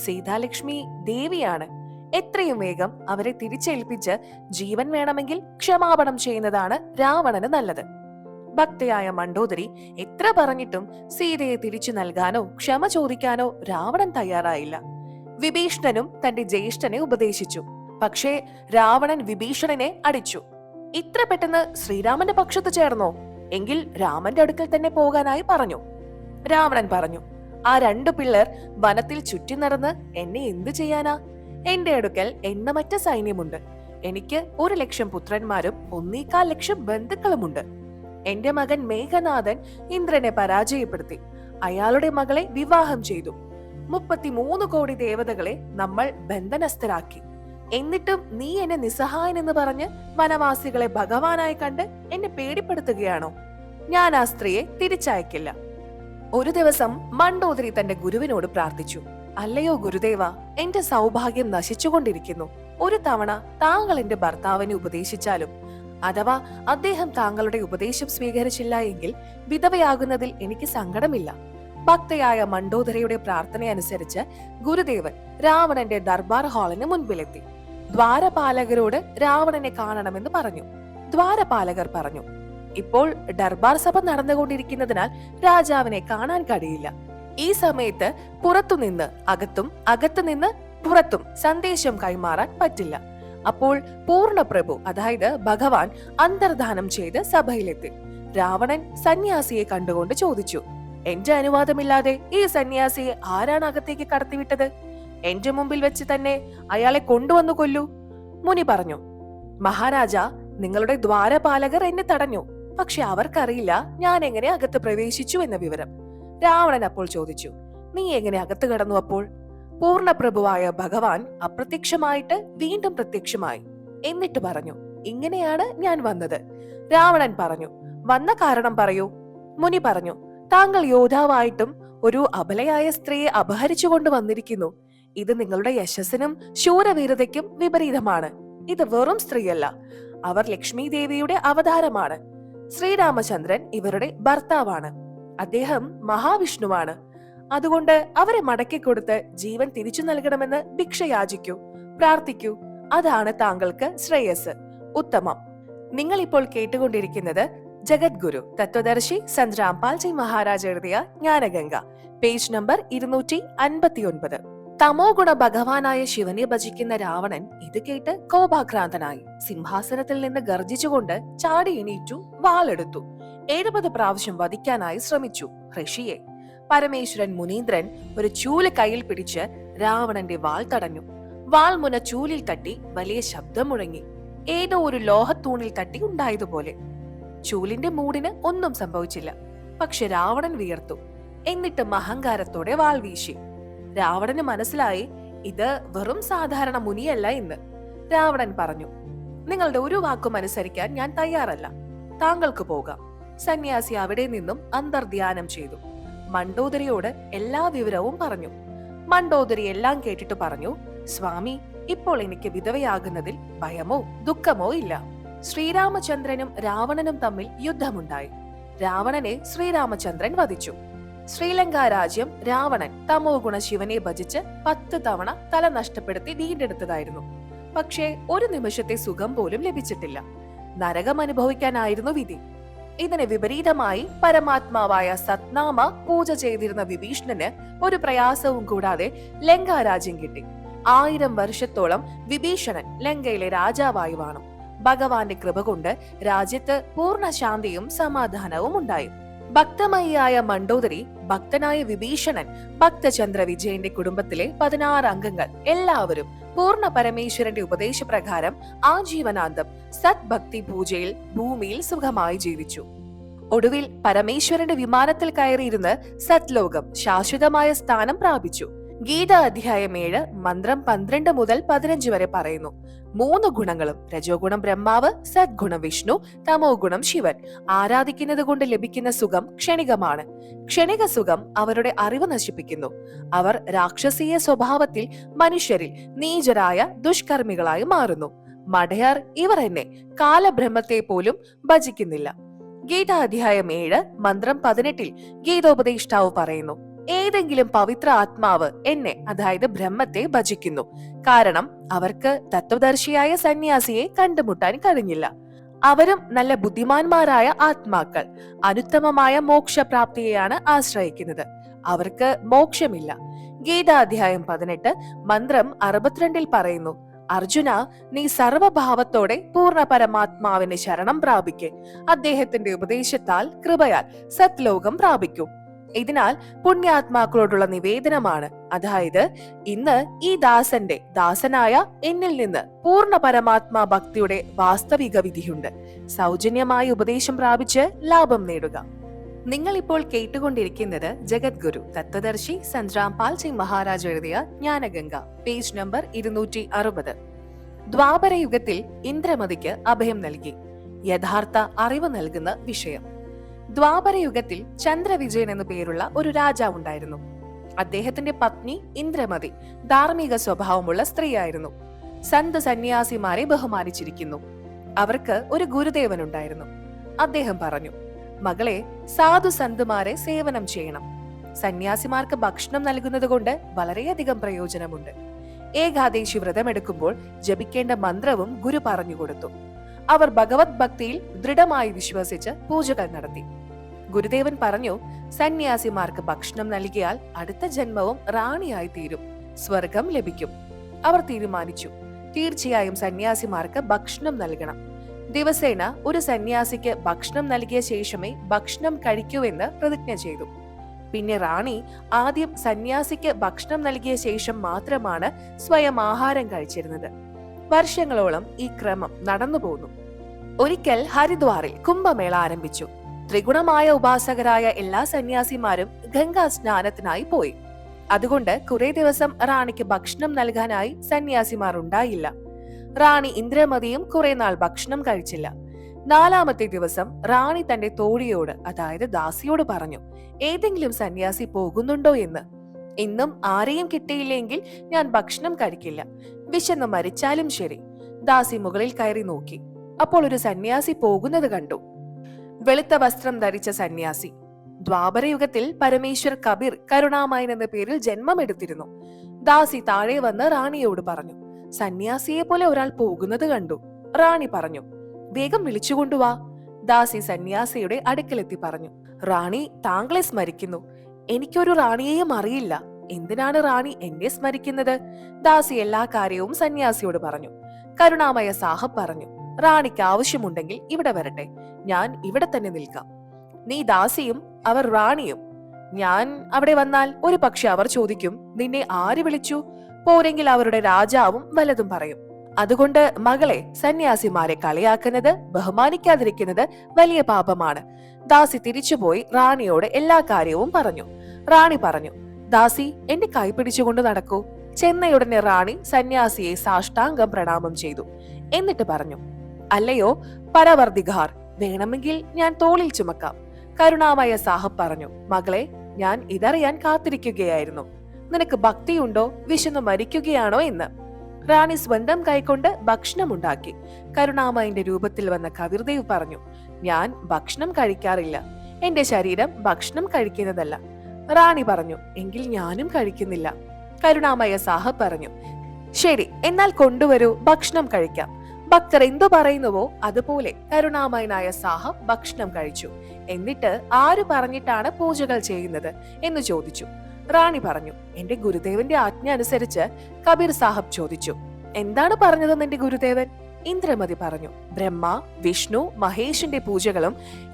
സീതാലക്ഷ്മി ദേവിയാണ്. എത്രയും വേഗം അവരെ തിരിച്ചേൽപ്പിച്ച് ജീവൻ വേണമെങ്കിൽ ക്ഷമാപണം ചെയ്യുന്നതാണ് രാവണന് നല്ലത്. ഭക്തയായ മണ്ഡോദരി എത്ര പറഞ്ഞിട്ടും സീതയെ തിരിച്ചു നൽകാനോ ക്ഷമ ചോദിക്കാനോ രാവണൻ തയ്യാറായില്ല. വിഭീഷണനും തന്റെ ജ്യേഷ്ഠനെ ഉപദേശിച്ചു. പക്ഷേ രാവണൻ വിഭീഷണനെ അടിച്ചു. ഇത്ര പെട്ടെന്ന് ശ്രീരാമന്റെ പക്ഷത്ത് ചേർന്നോ? എങ്കിൽ രാമന്റെ അടുക്കൽ തന്നെ പോകാനായി പറഞ്ഞു. രാവണൻ പറഞ്ഞു, ആ 2 പിള്ളേർ വനത്തിൽ ചുറ്റി നടന്ന് എന്നെ എന്തു ചെയ്യാനാ? എന്റെ അടുക്കൽ എണ്ണമറ്റ സൈന്യമുണ്ട്. എനിക്ക് 1,00,000 പുത്രന്മാരും 1,400,000 ബന്ധുക്കളുമുണ്ട്. എന്റെ മകൻ മേഘനാഥൻ ഇന്ദ്രനെ പരാജയപ്പെടുത്തി അയാളുടെ മകളെ വിവാഹം ചെയ്തു. 33 കോടി ദേവതകളെ നമ്മൾ ബന്ധനസ്ഥരാക്കി. എന്നിട്ടും നീ എന്നെ നിസ്സഹായനെന്ന് പറഞ്ഞ് വനവാസികളെ ഭഗവാനായി കണ്ട് എന്നെ പേടിപ്പെടുത്തുകയാണോ? ഞാൻ ആ സ്ത്രീയെ തിരിച്ചയക്കില്ല. ഒരു ദിവസം മണ്ഡോദരി തന്റെ ഗുരുവിനോട് പ്രാർത്ഥിച്ചു, അല്ലയോ ഗുരുദേവ, എന്റെ സൗഭാഗ്യം നശിച്ചുകൊണ്ടിരിക്കുന്നു. ഒരു തവണ താങ്കൾ എന്റെ ഭർത്താവിനെ ഉപദേശിച്ചാലും, അഥവാ അദ്ദേഹം താങ്കളുടെ ഉപദേശം സ്വീകരിച്ചില്ല എങ്കിൽ വിധവയാകുന്നതിൽ എനിക്ക് സങ്കടമില്ല. ഭക്തയായ മണ്ഡോദരയുടെ പ്രാർത്ഥനയനുസരിച്ച് ഗുരുദേവൻ രാവണന്റെ ദർബാർ ഹാളിന് മുൻപിലെത്തി. ദ്വാരപാലകരോട് രാവണനെ കാണണമെന്ന് പറഞ്ഞു. ദ്വാരപാലകർ പറഞ്ഞു, ഇപ്പോൾ ദർബാർ സഭ നടന്നുകൊണ്ടിരിക്കുന്നതിനാൽ രാജാവിനെ കാണാൻ കഴിയില്ല. ഈ സമയത്ത് പുറത്തുനിന്ന് അകത്തും അകത്തുനിന്ന് പുറത്തും സന്ദേശം കൈമാറാൻ പറ്റില്ല. അപ്പോൾ പൂർണ്ണപ്രഭു അതായത് ഭഗവാൻ അന്തർധാനം ചെയ്ത് സഭയിലെത്തി. രാവണൻ സന്യാസിയെ കണ്ടുകൊണ്ട് ചോദിച്ചു, എന്റെ അനുവാദമില്ലാതെ ഈ സന്യാസിയെ ആരാണ് അകത്തേക്ക് കടത്തിവിട്ടത്? എന്റെ മുമ്പിൽ വെച്ച് തന്നെ അയാളെ കൊണ്ടുവന്നു കൊല്ലൂ. മുനി പറഞ്ഞു, മഹാരാജ, നിങ്ങളുടെ ദ്വാരപാലകർ എന്നെ തടഞ്ഞു. പക്ഷെ അവർക്കറിയില്ല ഞാൻ എങ്ങനെ അകത്ത് പ്രവേശിച്ചു എന്ന വിവരം. രാവണൻ അപ്പോൾ ചോദിച്ചു, നീ എങ്ങനെ അകത്ത് കടന്നു? അപ്പോൾ പൂർണ്ണപ്രഭുവായ ഭഗവാൻ അപ്രത്യക്ഷമായിട്ട് വീണ്ടും പ്രത്യക്ഷമായി. എന്നിട്ട് പറഞ്ഞു, ഇങ്ങനെയാണ് ഞാൻ വന്നത്. രാവണൻ പറഞ്ഞു, വന്ന കാരണം പറയൂ. മുനി പറഞ്ഞു, താങ്കൾ യോദ്ധാവായിട്ടും ഒരു അബലയായ സ്ത്രീയെ അപഹരിച്ചുകൊണ്ട് വന്നിരിക്കുന്നു. ഇത് നിങ്ങളുടെ യശസ്സിനും ശൂരവീരതയ്ക്കും വിപരീതമാണ്. ഇത് വെറും സ്ത്രീയല്ല, അവർ ലക്ഷ്മി ദേവിയുടെ അവതാരമാണ്. ശ്രീരാമചന്ദ്രൻ ഇവരുടെ ഭർത്താവാണ്. അദ്ദേഹം മഹാവിഷ്ണുവാണ്. അതുകൊണ്ട് അവരെ മടക്കിക്കൊടുത്ത് ജീവൻ തിരിച്ചു നൽകണമെന്ന് ഭിക്ഷ യാചിക്കൂ, പ്രാർത്ഥിക്കൂ. അതാണ് താങ്കൾക്ക് ശ്രേയസ്, ഉത്തമം. നിങ്ങൾ ഇപ്പോൾ കേട്ടുകൊണ്ടിരിക്കുന്നത് ജഗദ്ഗുരു തത്വദർശി സന്ത് രാംപാൽ ജി മഹാരാജ് എഴുതിയ ജ്ഞാനഗംഗ, പേജ് നമ്പർ 259. തമോ ഗുണ ഭഗവാനായ ശിവനെ ഭജിക്കുന്ന രാവണൻ ഇത് കേട്ട് കോപാക്രാന്തനായി സിംഹാസനത്തിൽ നിന്ന് ഗർജിച്ചുകൊണ്ട് ചാടി എണീറ്റു, വാളെടുത്തു. 70 പ്രാവശ്യം വധിക്കാനായി ശ്രമിച്ചു ഋഷിയെ. പരമേശ്വരൻ മുനീന്ദ്രൻ ഒരു ചൂല് കയ്യിൽ പിടിച്ച് രാവണന്റെ വാൾ തടഞ്ഞു. വാൾമുന ചൂലിൽ തട്ടി വലിയ ശബ്ദം മുഴങ്ങി. ഏതോ ഒരു ലോഹത്തൂണിൽ തട്ടി ഉണ്ടായതുപോലെ. ചൂലിന്റെ മൂടിന് ഒന്നും സംഭവിച്ചില്ല. പക്ഷെ രാവണൻ വിയർത്തു. എന്നിട്ട് അഹങ്കാരത്തോടെ വാൾ വീശി. രാവണന് മനസ്സിലായി ഇത് വെറും സാധാരണ മുനിയല്ല എന്ന്. രാവണൻ പറഞ്ഞു, നിങ്ങളുടെ ഒരു വാക്കും അനുസരിക്കാൻ ഞാൻ തയ്യാറല്ല. താങ്കൾക്ക് പോകാം. സന്യാസി അവിടെ നിന്നും അന്തർധ്യാനം ചെയ്തു. മണ്ഡോദരിയോട് എല്ലാ വിവരവും പറഞ്ഞു. മണ്ഡോദരി എല്ലാം കേട്ടിട്ട് പറഞ്ഞു, സ്വാമി, ഇപ്പോൾ എനിക്ക് വിധവയാകുന്നതിൽ ഭയമോ ദുഃഖമോ ഇല്ല. ശ്രീരാമചന്ദ്രനും രാവണനും തമ്മിൽ യുദ്ധമുണ്ടായി. രാവണനെ ശ്രീരാമചന്ദ്രൻ വധിച്ചു. ശ്രീലങ്കാ രാജ്യം രാവണൻ തമോ ഗുണ ശിവനെ ഭജിച്ച് 10 തവണ തല നഷ്ടപ്പെടുത്തി വീണ്ടെടുത്തതായിരുന്നു. പക്ഷേ ഒരു നിമിഷത്തെ സുഖം പോലും ലഭിച്ചിട്ടില്ല. നരകം അനുഭവിക്കാനായിരുന്നു വിധി. ഇതിന് വിപരീതമായി പരമാത്മാവായ സത്നാമ പൂജ ചെയ്തിരുന്ന വിഭീഷണന് ഒരു പ്രയാസവും കൂടാതെ ലങ്കാ രാജ്യം കിട്ടി. 1000 വർഷത്തോളം വിഭീഷണൻ ലങ്കയിലെ രാജാവായി വാണു. ഭഗവാന്റെ കൃപ കൊണ്ട് രാജ്യത്ത് പൂർണ്ണ ശാന്തിയും സമാധാനവും ഉണ്ടായി. ഭക്തമയിയായ മണ്ഡോദരി, ഭക്തനായ വിഭീഷണൻ, ഭക്തചന്ദ്ര വിജയന്റെ കുടുംബത്തിലെ 16 അംഗങ്ങൾ എല്ലാവരും പൂർണ്ണ പരമേശ്വരന്റെ ഉപദേശപ്രകാരം ആജീവനാന്തം സത്ഭക്തി പൂജയിൽ ഭൂമിയിൽ സുഖമായി ജീവിച്ചു. ഒടുവിൽ പരമേശ്വരന്റെ വിമാനത്തിൽ കയറിയിരുന്ന് സത്ലോകം ശാശ്വതമായ സ്ഥാനം പ്രാപിച്ചു. ഗീത അധ്യായം 7 മന്ത്രം 12 മുതൽ 15 വരെ പറയുന്നു. 3 ഗുണങ്ങളും രജോ ഗുണം ബ്രഹ്മാവ്, സദ്ഗുണം വിഷ്ണു, തമോ ഗുണം ശിവൻ ആരാധിക്കുന്നത് കൊണ്ട് ലഭിക്കുന്ന സുഖം ക്ഷണികമാണ്. ക്ഷണിക സുഖം അവരുടെ അറിവ് നശിപ്പിക്കുന്നു. അവർ രാക്ഷസീയ സ്വഭാവത്തിൽ മനുഷ്യരിൽ നീചരായ ദുഷ്കർമ്മികളായി മാറുന്നു. മടയാർ ഇവർ എന്നെ കാലബ്രഹ്മത്തെ പോലും ഭജിക്കുന്നില്ല. ഗീത അധ്യായം 7 മന്ത്രം 18 ഗീതോപദേഷ്ടാവ് പറയുന്നു, ഏതെങ്കിലും പവിത്ര ആത്മാവ് എന്നെ അതായത് ബ്രഹ്മത്തെ ഭജിക്കുന്നു. കാരണം അവർക്ക് തത്വദർശിയായ സന്യാസിയെ കണ്ടുമുട്ടാൻ കഴിഞ്ഞില്ല. അവരും നല്ല ബുദ്ധിമാന്മാരായ ആത്മാക്കൾ അനുത്തമമായ മോക്ഷപ്രാപ്തിയെയാണ് ആശ്രയിക്കുന്നത്. അവർക്ക് മോക്ഷമില്ല. ഗീതാധ്യായം 18 മന്ത്രം 62 പറയുന്നു, അർജുന, നീ സർവഭാവത്തോടെ പൂർണ്ണ പരമാത്മാവിനെ ശരണം പ്രാപിക്കെ. അദ്ദേഹത്തിന്റെ ഉപദേശത്താൽ കൃപയാൽ സത്ലോകം പ്രാപിക്കും. ഇതിനാൽ പുണ്യാത്മാക്കളോടുള്ള നിവേദനമാണ്, അതായത് ഇന്ന് ഈ ദാസനായ എന്നിൽ നിന്ന് പൂർണ്ണ പരമാത്മാ ഭക്തിയുടെ വാസ്തവിക വിധിയുണ്ട്. സൗജന്യമായ ഉപദേശം പ്രാപിച്ച് ലാഭം നേടുക. നിങ്ങൾ ഇപ്പോൾ കേട്ടുകൊണ്ടിരിക്കുന്നത് ജഗദ്ഗുരു തത്വദർശി സന്ത് രാംപാൽ ജി മഹാരാജ് എഴുതിയ ജ്ഞാനഗംഗ, പേജ് നമ്പർ 260. ദ്വാപരയുഗത്തിൽ ഇന്ദ്രമതിക്ക് അഭയം നൽകി. യഥാർത്ഥ അറിവ് നൽകുന്ന വിഷയം. ദ്വാപരയുഗത്തിൽ ചന്ദ്രവിജയൻ എന്നു പേരുള്ള ഒരു രാജാവുണ്ടായിരുന്നു. അദ്ദേഹത്തിന്റെ പത്നി ഇന്ദ്രമതി ധാർമ്മിക സ്വഭാവമുള്ള സ്ത്രീയായിരുന്നു. സന്ത് സന്യാസിമാരെ ബഹുമാനിച്ചിരിക്കുന്നു. അവർക്ക് ഒരു ഗുരുദേവനുണ്ടായിരുന്നു. അദ്ദേഹം പറഞ്ഞു, മകളെ, സാധു സന്തുമാരെ സേവനം ചെയ്യണം. സന്യാസിമാർക്ക് ഭക്ഷണം നൽകുന്നത് കൊണ്ട് വളരെയധികം പ്രയോജനമുണ്ട്. ഏകാദശി വ്രതമെടുക്കുമ്പോൾ ജപിക്കേണ്ട മന്ത്രവും ഗുരു പറഞ്ഞുകൊടുത്തു. അവർ ഭഗവത് ഭക്തിയിൽ ദൃഢമായി വിശ്വസിച്ച് പൂജകൾ നടത്തി. ഗുരുദേവൻ പറഞ്ഞു, സന്യാസിമാർക്ക് ഭക്ഷണം നൽകിയാൽ അടുത്ത ജന്മവും റാണിയായി തീരും, സ്വർഗം ലഭിക്കും. അവർ തീരുമാനിച്ചു. തീർച്ചയായും സന്യാസിമാർക്ക് ഭക്ഷണം നൽകണം. ദിവസേന ഒരു സന്യാസിക്ക് ഭക്ഷണം നൽകിയ ശേഷമേ ഭക്ഷണം കഴിക്കൂ എന്ന് പ്രതിജ്ഞ ചെയ്തു. പിന്നെ റാണി ആദ്യം സന്യാസിക്ക് ഭക്ഷണം നൽകിയ ശേഷം മാത്രമാണ് സ്വയം ആഹാരം കഴിച്ചിരുന്നത്. വർഷങ്ങളോളം ഈ ക്രമം നടന്നു പോന്നു. ഒരിക്കൽ ഹരിദ്വാറിൽ കുംഭമേള ആരംഭിച്ചു. ത്രിഗുണമായ ഉപാസകരായ എല്ലാ സന്യാസിമാരും ഗംഗാ സ്നാനത്തിനായി പോയി. അതുകൊണ്ട് കുറെ ദിവസം റാണിക്ക് ഭക്ഷണം നൽകാനായി സന്യാസിമാർ ഉണ്ടായില്ല. റാണി ഇന്ദ്രമതിയും കുറെ നാൾ ഭക്ഷണം കഴിച്ചില്ല. 4ാമത്തെ ദിവസം റാണി തന്റെ തോഴിയോട്, അതായത് ദാസിയോട് പറഞ്ഞു, ഏതെങ്കിലും സന്യാസി പോകുന്നുണ്ടോ എന്ന്. ഇന്നും ആരെയും കിട്ടിയില്ലെങ്കിൽ ഞാൻ ഭക്ഷണം കഴിക്കില്ല, വിശന്ന് മരിച്ചാലും ശരി. ദാസി മുകളിൽ കയറി നോക്കി. അപ്പോൾ ഒരു സന്യാസി പോകുന്നത് കണ്ടു. വെളുത്ത വസ്ത്രം ധരിച്ച സന്യാസി. ദ്വാപരയുഗത്തിൽ പരമേശ്വർ കബീർ കരുണാമയൻ എന്ന പേരിൽ ജന്മമെടുത്തിരുന്നു. ദാസി താഴെ വന്ന് റാണിയോട് പറഞ്ഞു, സന്യാസിയെ പോലെ ഒരാൾ പോകുന്നത് കണ്ടു. റാണി പറഞ്ഞു, വേഗം വിളിച്ചുകൊണ്ടുവാ. ദാസി സന്യാസിയുടെ അടുക്കലെത്തി പറഞ്ഞു, റാണി താങ്കളെ സ്മരിക്കുന്നു. എനിക്കൊരു റാണിയെയും അറിയില്ല. എന്തിനാണ് റാണി എന്നെ സ്മരിക്കുന്നത്? ദാസി എല്ലാ കാര്യവും സന്യാസിയോട് പറഞ്ഞു. കരുണാമയ സാഹബ് പറഞ്ഞു, റാണിക്ക് ആവശ്യമുണ്ടെങ്കിൽ ഇവിടെ വരട്ടെ, ഞാൻ ഇവിടെ തന്നെ നിൽക്കാം. നീ ദാസിയും അവർ റാണിയും. ഞാൻ അവിടെ വന്നാൽ ഒരു പക്ഷെ അവർ ചോദിക്കും, നിന്നെ ആര് വിളിച്ചു? പോരെങ്കിൽ അവരുടെ രാജാവും വല്ലതും പറയും. അതുകൊണ്ട് മകളെ, സന്യാസിമാരെ കളിയാക്കുന്നത്, ബഹുമാനിക്കാതിരിക്കുന്നത് വലിയ പാപമാണ്. ദാസി തിരിച്ചുപോയി റാണിയോട് എല്ലാ കാര്യവും പറഞ്ഞു. റാണി പറഞ്ഞു, ദാസി എന്റെ കൈ പിടിച്ചുകൊണ്ട് നടക്കൂ. ചെന്നയുടനെ റാണി സന്യാസിയെ സാഷ്ടാംഗം പ്രണാമം ചെയ്തു. എന്നിട്ട് പറഞ്ഞു, അല്ലയോ പരവർദിഗാർ, വേണമെങ്കിൽ ഞാൻ തോളിൽ ചുമക്കാം. കരുണാമയ സാഹബ് പറഞ്ഞു, മകളെ, ഞാൻ ഇതറിയാൻ കാത്തിരിക്കുകയായിരുന്നു. നിനക്ക് ഭക്തിയുണ്ടോ, വിശന്നു മരിക്കുകയാണോ എന്ന്. റാണി സ്വന്തം കൈകൊണ്ട് ഭക്ഷണമുണ്ടാക്കി. കരുണാമയന്റെ രൂപത്തിൽ വന്ന കബീർദേവ് പറഞ്ഞു, ഞാൻ ഭക്ഷണം കഴിക്കാറില്ല. എന്റെ ശരീരം ഭക്ഷണം കഴിക്കുന്നതല്ല. റാണി പറഞ്ഞു, എങ്കിൽ ഞാനും കഴിക്കുന്നില്ല. കരുണാമയ സാഹബ് പറഞ്ഞു, ശരി, എന്നാൽ കൊണ്ടുവരൂ, ഭക്ഷണം കഴിക്കാം. ഭക്തർ എന്തു പറയുന്നുവോ അതുപോലെ കരുണാമയനായ സാഹബ് ഭക്ഷണം കഴിച്ചു. എന്നിട്ട് ആര് പറഞ്ഞിട്ടാണ് പൂജകൾ ചെയ്യുന്നത് എന്ന് ചോദിച്ചു. റാണി പറഞ്ഞു, എന്റെ ഗുരുദേവന്റെ ആജ്ഞ അനുസരിച്ച്. കബീർ സാഹബ് ചോദിച്ചു, എന്താണ് പറഞ്ഞത് നിന്റെ ഗുരുദേവൻ? ഇന്ദ്രമതി പറഞ്ഞു, ബ്രഹ്മ, വിഷ്ണു, മഹേഷിന്റെ പൂജകളും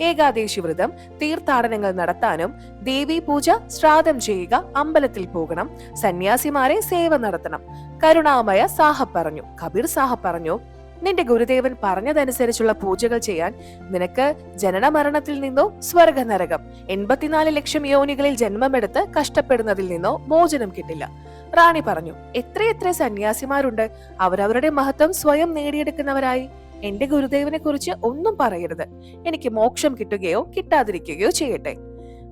ഏകാദശി വ്രതം, തീർത്ഥാടനങ്ങൾ നടത്താനും, ദേവീ പൂജ, ശ്രാദ്ധം ചെയ്യുക, അമ്പലത്തിൽ പോകണം, സന്യാസിമാരെ സേവ നടത്തണം. കരുണാമയ സാഹബ് പറഞ്ഞു. കബീർ സാഹബ് പറഞ്ഞു, നിന്റെ ഗുരുദേവൻ പറഞ്ഞതനുസരിച്ചുള്ള പൂജകൾ ചെയ്യാൻ നിനക്ക് ജനന മരണത്തിൽ നിന്നോ സ്വർഗ നരകം 84 ലക്ഷം യോനികളിൽ ജന്മമെടുത്ത് കഷ്ടപ്പെടുന്നതിൽ നിന്നോ മോചനം കിട്ടില്ല. റാണി പറഞ്ഞു, എത്രയെത്ര സന്യാസിമാരുണ്ട്, അവരവരുടെ മഹത്വം സ്വയം നേടിയെടുക്കുന്നവരായി. എന്റെ ഗുരുദേവനെ കുറിച്ച് ഒന്നും പറയരുത്. എനിക്ക് മോക്ഷം കിട്ടുകയോ കിട്ടാതിരിക്കുകയോ ചെയ്യട്ടെ.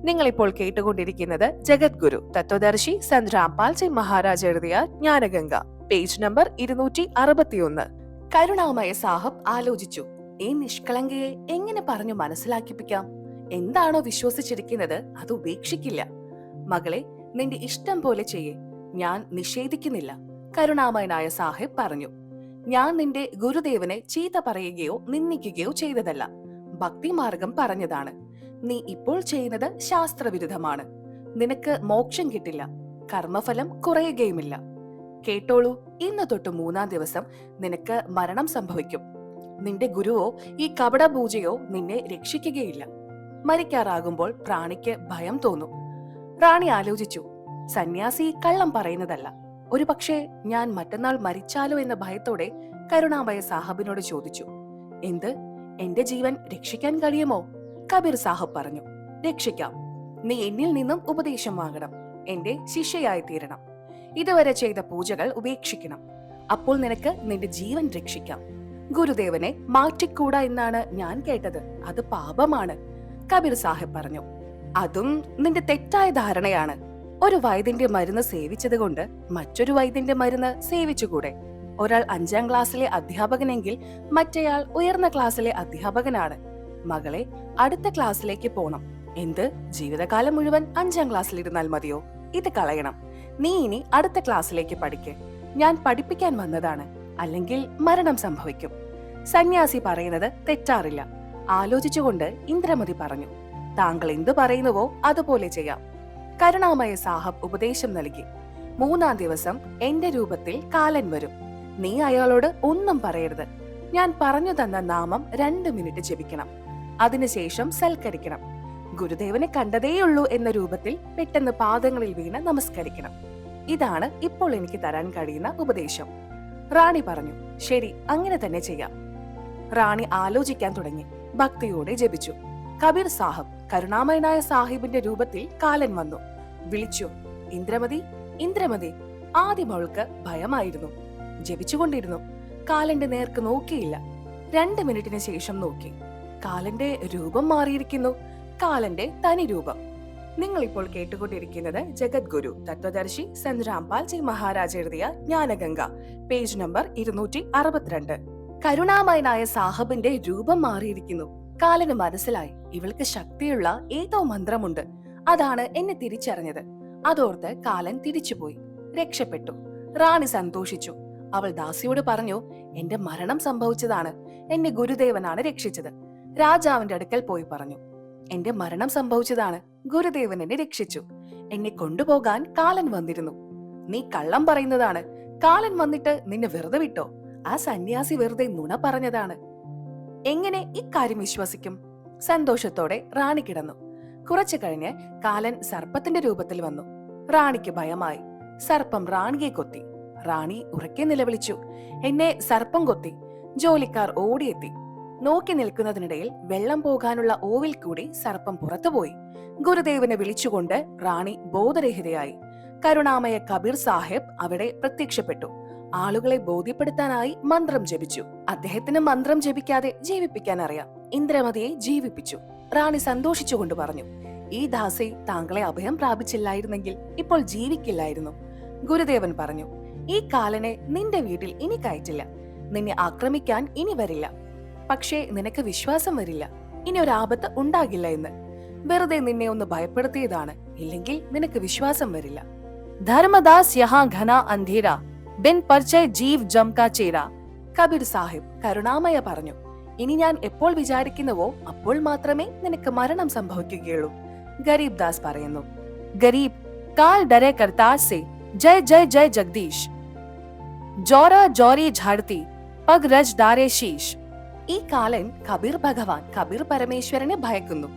നിങ്ങൾ ഇപ്പോൾ കേട്ടുകൊണ്ടിരിക്കുന്നത് ജഗദ്ഗുരു തത്വദർശി സന്ത് രാംപാൽ സിംഗ് മഹാരാജ് എഴുതിയ ജ്ഞാനഗംഗ, പേജ് നമ്പർ 261. കരുണാമയ സാഹബ് ആലോചിച്ചു, ഈ നിഷ്കളങ്കയെ എങ്ങനെ പറഞ്ഞു മനസ്സിലാക്കിപ്പിക്കാം? എന്താണോ വിശ്വസിച്ചിരിക്കുന്നത് അത് ഉപേക്ഷിക്കില്ല. മകളെ, നിന്റെ ഇഷ്ടം പോലെ ചെയ്യേ, ഞാൻ നിഷേധിക്കുന്നില്ല. കരുണാമയനായ സാഹിബ് പറഞ്ഞു, ഞാൻ നിന്റെ ഗുരുദേവനെ ചീത്ത പറയുകയോ നിന്ദിക്കുകയോ ചെയ്തതല്ല. ഭക്തിമാർഗം പറഞ്ഞതാണ്. നീ ഇപ്പോൾ ചെയ്യുന്നത് ശാസ്ത്രവിരുദ്ധമാണ്. നിനക്ക് മോക്ഷം കിട്ടില്ല, കർമ്മഫലം കുറയുകയുമില്ല. കേട്ടോളൂ, ഇന്ന് തൊട്ട് 3-ാം ദിവസം നിനക്ക് മരണം സംഭവിക്കും. നിന്റെ ഗുരുവോ ഈ കപട പൂജയോ നിന്നെ രക്ഷിക്കുകയില്ല. മരിക്കാറാകുമ്പോൾ പ്രാണിക്ക് ഭയം തോന്നും. റാണി ആലോചിച്ചു, സന്യാസി കള്ളം പറയുന്നതല്ല. ഒരു പക്ഷേ ഞാൻ മറ്റന്നാൾ മരിച്ചാലോ എന്ന ഭയത്തോടെ കരുണാമയ സാഹബിനോട് ചോദിച്ചു, എന്ത്, എന്റെ ജീവൻ രക്ഷിക്കാൻ കഴിയുമോ? കബീർ സാഹബ് പറഞ്ഞു, രക്ഷിക്കാം. നീ എന്നിൽ നിന്നും ഉപദേശം വാങ്ങണം, എന്റെ ശിഷ്യയായി തീരണം. ഇതുവരെ ചെയ്ത പൂജകൾ ഉപേക്ഷിക്കണം. അപ്പോൾ നിനക്ക് നിന്റെ ജീവൻ രക്ഷിക്കാം. ഗുരുദേവനെ മാറ്റിക്കൂടാ എന്നാണ് ഞാൻ കേട്ടത്. അത് പാപമാണ്. കബീർ സാഹിബ് പറഞ്ഞു, അതും നിന്റെ തെറ്റായ ധാരണയാണ്. ഒരു വൈദ്യന്റെ മരുന്ന് സേവിച്ചത് കൊണ്ട് മറ്റൊരു വൈദ്യന്റെ മരുന്ന് സേവിച്ചുകൂടെ? ഒരാൾ 5-ാം ക്ലാസ്സിലെ അധ്യാപകനെങ്കിൽ മറ്റേയാൾ ഉയർന്ന ക്ലാസ്സിലെ അധ്യാപകനാണ്. മകളെ, അടുത്ത ക്ലാസ്സിലേക്ക് പോണം. എന്ത്, ജീവിതകാലം മുഴുവൻ 5-ാം ക്ലാസ്സിൽ ഇരുന്നാൽ മതിയോ? ഇത് കളയണം. നീ ഇനി അടുത്ത ക്ലാസ്സിലേക്ക് പഠിക്ക്. ഞാൻ പഠിപ്പിക്കാൻ വന്നതാണ്, അല്ലെങ്കിൽ മരണം സംഭവിക്കും. സന്യാസി പറയുന്നത് തെറ്റാറില്ല. ആലോചിച്ചുകൊണ്ട് ഇന്ദ്രമതി പറഞ്ഞു, താങ്കൾ എന്തു പറയുന്നുവോ അതുപോലെ ചെയ്യാം. കരുണാമയ സാഹബ് ഉപദേശം നൽകി. 3-ാം ദിവസം എന്റെ രൂപത്തിൽ കാലൻ വരും. നീ അയാളോട് ഒന്നും പറയരുത്. ഞാൻ പറഞ്ഞു തന്ന നാമം 2 മിനിറ്റ് ജപിക്കണം. അതിനുശേഷം സൽക്കരിക്കണം. ഗുരുദേവനെ കണ്ടതേയുള്ളൂ എന്ന രൂപത്തിൽ പെട്ടെന്ന് പാദങ്ങളിൽ വീണ് നമസ്കരിക്കണം. ഇതാണ് ഇപ്പോൾ എനിക്ക് തരാൻ കഴിയുന്ന ഉപദേശം. റാണി പറഞ്ഞു. ശരി, അങ്ങനെ തന്നെ ചെയ്യാം. റാണി ആലോചിക്കാൻ തുടങ്ങി. ഭക്തിയോടെ ജപിച്ചു. കബീർ സാഹബ് കരുണാമയനായ സാഹിബിന്റെ രൂപത്തിൽ കാലൻ വന്നു. വിളിച്ചു, ഇന്ദ്രമതി, ഇന്ദ്രമതി. ആദ്യം അവൾക്ക് ഭയമായിരുന്നു. ജപിച്ചുകൊണ്ടിരുന്നു. കാലന്റെ നേർക്ക് നോക്കിയില്ല. 2 മിനിറ്റിന് ശേഷം നോക്കി. കാലന്റെ രൂപം മാറിയിരിക്കുന്നു. കാലന്റെ തനി രൂപം. നിങ്ങൾ ഇപ്പോൾ കേട്ടുകൊണ്ടിരിക്കുന്നത് ജഗദ്ഗുരു തത്വദർശി സന്ത് രാംപാൽ ജി മഹാരാജ് എഴുതിയ ജ്ഞാനഗംഗ, പേജ് നമ്പർ 262. കരുണാമയനായ സാഹബിന്റെ രൂപം മാറിയിരിക്കുന്നു. കാലന് മനസ്സിലായി, ഇവൾക്ക് ശക്തിയുള്ള ഏതോ മന്ത്രമുണ്ട്. അതാണ് എന്നെ തിരിച്ചറിഞ്ഞത്. അതോർത്ത് കാലൻ തിരിച്ചുപോയി, രക്ഷപ്പെട്ടു. റാണി സന്തോഷിച്ചു. അവൾ ദാസിയോട് പറഞ്ഞു, എന്റെ മരണം സംഭവിച്ചതാണ്. എന്നെ ഗുരുദേവനാണ് രക്ഷിച്ചത്. രാജാവിന്റെ അടുക്കൽ പോയി പറഞ്ഞു, എന്റെ മരണം സംഭവിച്ചതാണ്. ഗുരുദേവൻ എന്നെ രക്ഷിച്ചു. എന്നെ കൊണ്ടുപോകാൻ കാലൻ വന്നിരുന്നു. നീ കള്ളം പറയുന്നതാണ്. കാലൻ വന്നിട്ട് നിന്നെ വെറുതെ വിട്ടോ? ആ സന്യാസി വെറുതെ നുണ പറഞ്ഞതാണ്. എങ്ങനെ ഇക്കാര്യം വിശ്വസിക്കും? സന്തോഷത്തോടെ റാണി കിടന്നു. കുറച്ചു കഴിഞ്ഞ് കാലൻ സർപ്പത്തിന്റെ രൂപത്തിൽ വന്നു. റാണിക്ക് ഭയമായി. സർപ്പം റാണിയെ കൊത്തി. റാണി ഉറക്കെ നിലവിളിച്ചു, എന്നെ സർപ്പം കൊത്തി. ജോലിക്കാർ ഓടിയെത്തി. നോക്കി നിൽക്കുന്നതിനിടയിൽ വെള്ളം പോകാനുള്ള ഓവിൽ കൂടി സർപ്പം പുറത്തുപോയി. ഗുരുദേവനെ വിളിച്ചുകൊണ്ട് റാണി ബോധരഹിതയായി. കരുണാമയ കബീർ സാഹിബ് അവിടെ പ്രത്യക്ഷപ്പെട്ടു. ആളുകളെ ബോധ്യപ്പെടുത്താനായി മന്ത്രം ജപിച്ചു. അദ്ദേഹത്തിന് മന്ത്രം ജപിക്കാതെ ജീവിപ്പിക്കാൻ അറിയാം. ഇന്ദ്രമതിയെ ജീവിപ്പിച്ചു. റാണി സന്തോഷിച്ചുകൊണ്ട് പറഞ്ഞു, ഈ ദാസി താങ്കളെ അഭയം പ്രാപിച്ചില്ലായിരുന്നെങ്കിൽ ഇപ്പോൾ ജീവിക്കില്ലായിരുന്നു. ഗുരുദേവൻ പറഞ്ഞു, ഈ കാലനെ നിന്റെ വീട്ടിൽ ഇനി കയറ്റില്ല. നിന്നെ ആക്രമിക്കാൻ ഇനി വരില്ല. പക്ഷേ നിനക്ക് വിശ്വാസം വരില്ല, ഇനി ഒരു ആപത്ത് ഉണ്ടാകില്ല എന്ന്. വെറുതെ നിന്നെ ഒന്ന് ഭയപ്പെടുത്തിയതാണ്. ഇല്ലെങ്കിൽ നിനക്ക് വിശ്വാസം വരില്ല. ധർമ്മദാസ് യഹാ ഘന അന്ധേര ബിൻ പരിചയ ജീവ് ജംകാ ചേര. കബീർ സാഹിബ് കരുണാമയ പറഞ്ഞു, ഇനി ഞാൻ എപ്പോൾ വിചാരിക്കുന്നുവോ അപ്പോൾ മാത്രമേ നിനക്ക് മരണം സംഭവിക്കുകയുള്ളൂ. ഗരീബ് ദാസ് പറയുന്നു, ഗരീബ് കാൽ ഡരെ കർത്താസ് സേ ജയ് ജയ് ജയ് ജഗദീഷ്. ജോറ ജോറി ഝാഡത്തി പഗ് രജ് ഡാരെ ശീഷ്. ഈ കാലൻ കബീർ ഭഗവാൻ, കബീർ പരമേശ്വരനെ ഭയക്കുന്നു.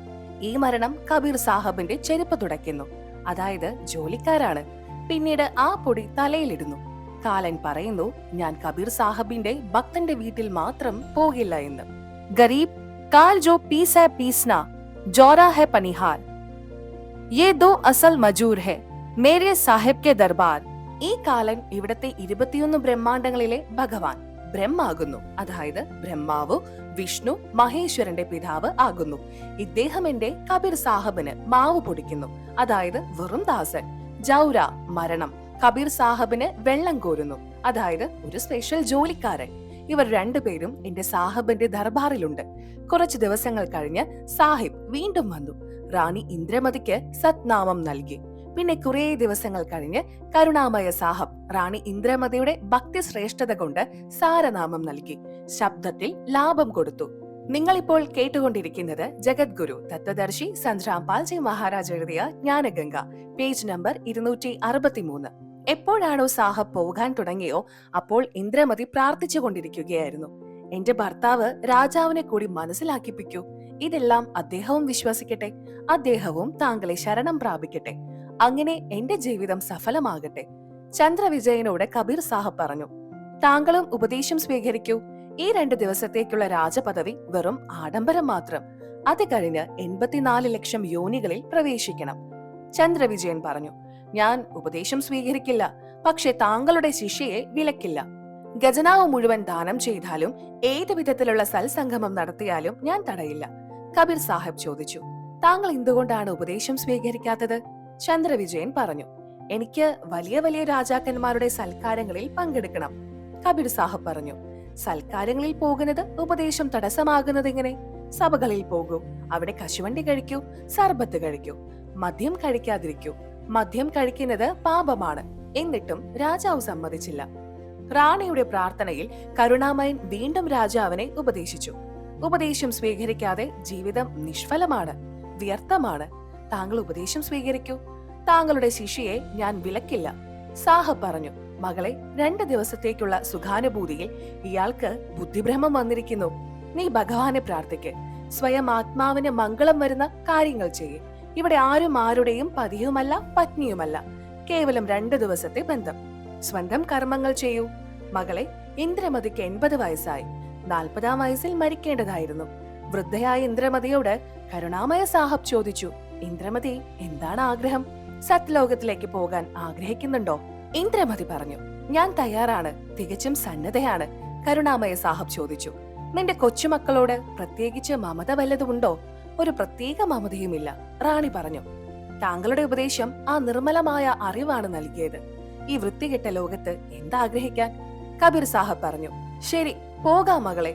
ഈ മരണം കബീർ സാഹബിന്റെ ചെരുപ്പ് തുടയ്ക്കുന്നു. അതായത് ജോലിക്കാരാണ്. പിന്നീട് ആ പൊടി തലയിലിടുന്നു. കാലൻ പറയുന്നു, ഞാൻ കബീർ സാഹബിന്റെ ഭക്തന്റെ വീട്ടിൽ മാത്രം പോകില്ല എന്ന്. ഗരീബ് കാൽ ജോ പീസ് ഹൈ പീസ്ന, ജോറ ഹൈ പനിഹാർ. യേ ദോ അസൽ മജൂർ ഹൈ മേരെ സാഹിബ് കെ ദർബാർ. ഈ കാലൻ ഇവിടത്തെ 21 ബ്രഹ്മാണ്ടങ്ങളിലെ ഭഗവാൻ, ബ്രഹ്മാകുന്നു. അതായത് ബ്രഹ്മാവ്, വിഷ്ണു, മഹേശ്വരന്റെ പിതാവ് ആകുന്നു. ഇദ്ദേഹം എന്റെ കബീർ സാഹബിന് മാവ് പൊടിക്കുന്നു. അതായത് വെറും ദാസൻ. ജൗര മരണം. കബീർ സാഹബിന് വെള്ളം കോരുന്നു. അതായത് ഒരു സ്പെഷ്യൽ ജോലിക്കാരൻ. ഇവർ രണ്ടുപേരും എന്റെ സാഹബിന്റെ ദർബാറിലുണ്ട്. കുറച്ചു ദിവസങ്ങൾ കഴിഞ്ഞ് സാഹിബ് വീണ്ടും വന്നു. റാണി ഇന്ദ്രമതിക്ക് സത്നാമം നൽകി. പിന്നെ കുറെ ദിവസങ്ങൾ കഴിഞ്ഞ് കരുണാമയ സാഹബ് റാണി ഇന്ദ്രമതിയുടെ ഭക്തി ശ്രേഷ്ഠത കൊണ്ട് സാരനാമം നൽകി. ശബ്ദത്തിൽ ലാഭം കൊടുത്തു. നിങ്ങളിപ്പോൾ കേട്ടുകൊണ്ടിരിക്കുന്നത് ജഗദ്ഗുരു തത്വദർശി സന്ത് രാംപാൽ ജി മഹാരാജ് എഴുതിയ ജ്ഞാനഗംഗ, പേജ് നമ്പർ 263. എപ്പോഴാണോ സാഹബ് പോകാൻ തുടങ്ങിയോ അപ്പോൾ ഇന്ദ്രമതി പ്രാർത്ഥിച്ചു കൊണ്ടിരിക്കുകയായിരുന്നു, എന്റെ ഭർത്താവ് രാജാവിനെ കൂടി മനസ്സിലാക്കിപ്പിക്കൂ. ഇതെല്ലാം അദ്ദേഹവും വിശ്വസിക്കട്ടെ. അദ്ദേഹവും താങ്കളെ ശരണം പ്രാപിക്കട്ടെ. അങ്ങനെ എന്റെ ജീവിതം സഫലമാകട്ടെ. ചന്ദ്രവിജയനോട് കബീർ സാഹബ് പറഞ്ഞു, താങ്കളും ഉപദേശം സ്വീകരിക്കൂ. ഈ 2 ദിവസത്തേക്കുള്ള രാജപദവി വെറും ആഡംബരം മാത്രം. അത് കഴിഞ്ഞ് 84 ലക്ഷം യോനികളിൽ പ്രവേശിക്കണം. ചന്ദ്രവിജയൻ പറഞ്ഞു, ഞാൻ ഉപദേശം സ്വീകരിക്കില്ല. പക്ഷെ താങ്കളുടെ ശിഷ്യയെ വിലക്കില്ല. ഖജനാവ് മുഴുവൻ ദാനം ചെയ്താലും ഏത് വിധത്തിലുള്ള സൽസംഗമം നടത്തിയാലും ഞാൻ തടയില്ല. കബീർ സാഹിബ് ചോദിച്ചു, താങ്കൾ എന്തുകൊണ്ടാണ് ഉപദേശം സ്വീകരിക്കാത്തത്? ചന്ദ്രവിജയൻ പറഞ്ഞു, എനിക്ക് വലിയ വലിയ രാജാക്കന്മാരുടെ സൽക്കാരങ്ങളിൽ പങ്കെടുക്കണം. കബീർ സാഹിബ് പറഞ്ഞു, സൽക്കാരങ്ങളിൽ പോകുന്നത് ഉപദേശം തടസ്സമാകുന്നത് എങ്ങനെ? സഭകളിൽ പോകൂ, അവിടെ കശുവണ്ടി കഴിക്കൂ, സർബത്ത് കഴിക്കൂ, മദ്യം കഴിക്കാതിരിക്കൂ. മദ്യം കഴിക്കുന്നത് പാപമാണ്. എന്നിട്ടും രാജാവ് സമ്മതിച്ചില്ല. റാണിയുടെ പ്രാർത്ഥനയിൽ കരുണാമയൻ വീണ്ടും രാജാവിനെ ഉപദേശിച്ചു. ഉപദേശം സ്വീകരിക്കാതെ ജീവിതം നിഷ്ഫലമാണ്, വ്യർത്ഥമാണ്. താങ്കൾ ഉപദേശം സ്വീകരിക്കൂ. താങ്കളുടെ ശിഷ്യയെ ഞാൻ വിലക്കില്ല. സാഹബ് പറഞ്ഞു, മകളെ, 2 ദിവസത്തേക്കുള്ള സുഖാനുഭൂതിയിൽ ഇയാൾക്ക് ബുദ്ധിഭ്രമം വന്നിരിക്കുന്നു. നീ ഭഗവാനെ പ്രാർത്ഥിക്ക്. സ്വയം ആത്മാവിന് മംഗളം വരുന്ന കാര്യങ്ങൾ ചെയ്യ്. ഇവിടെ ആരും ആരുടെയും പതിയുമല്ല, പത്നിയുമല്ല. കേവലം 2 ദിവസത്തെ ബന്ധം. സ്വന്തം കർമ്മങ്ങൾ ചെയ്യൂ. മകളെ, ഇന്ദ്രമതിക്ക് 80 വയസ്സായി. 40-ാം വയസ്സിൽ മരിക്കേണ്ടതായിരുന്നു. വൃദ്ധയായ ഇന്ദ്രമതിയോട് കരുണാമയ സാഹബ് ചോദിച്ചു, ഇന്ദ്രമതി, എന്താണ് ആഗ്രഹം? സത്ലോകത്തിലേക്ക് പോകാൻ ആഗ്രഹിക്കുന്നുണ്ടോ? ഇന്ദ്രമതി പറഞ്ഞു, ഞാൻ തയ്യാറാണ്, തികച്ചും സന്നദ്ധയാണ്. കരുണാമയ സാഹബ് ചോദിച്ചു, നിന്റെ കൊച്ചുമക്കളോട് പ്രത്യേകിച്ച് മമത വല്ലതുമുണ്ടോ? ഒരു പ്രത്യേക മമതയുമില്ല, റാണി പറഞ്ഞു. താങ്കളുടെ ഉപദേശം ആ നിർമ്മലമായ അറിവാണ് നൽകിയത്. ഈ വൃത്തികെട്ട ലോകത്ത് എന്താഗ്രഹിക്കാൻ? കബീർ സാഹബ് പറഞ്ഞു. ശരി, പോകാം മകളെ.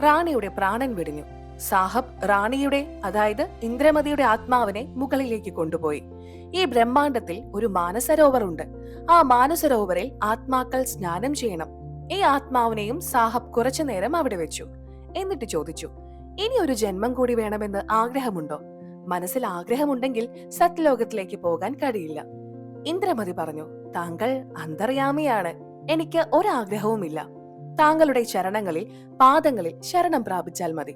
റാണിയുടെ പ്രാണൻ വെടിഞ്ഞു. സാഹബ് റാണിയുടെ, അതായത് ഇന്ദ്രമതിയുടെ ആത്മാവിനെ മുകളിലേക്ക് കൊണ്ടുപോയി. ഈ ബ്രഹ്മാണ്ടത്തിൽ ഒരു മാനസരോവർ ഉണ്ട്. ആ മാനസരോവറിൽ ആത്മാക്കൾ സ്നാനം ചെയ്യണം. ഈ ആത്മാവിനെയും സാഹബ് കുറച്ചു നേരം അവിടെ വെച്ചു. എന്നിട്ട് ചോദിച്ചു, ഇനി ഒരു ജന്മം കൂടി വേണമെന്ന് ആഗ്രഹമുണ്ടോ? മനസ്സിൽ ആഗ്രഹമുണ്ടെങ്കിൽ സത്ലോകത്തിലേക്ക് പോകാൻ കഴിയില്ല. ഇന്ദ്രമതി പറഞ്ഞു, താങ്കൾ അന്തർയാമിയാണ്. എനിക്ക് ഒരാഗ്രഹവുമില്ല. താങ്കളുടെ ചരണങ്ങളിൽ, പാദങ്ങളിൽ ശരണം പ്രാപിച്ചാൽ മതി.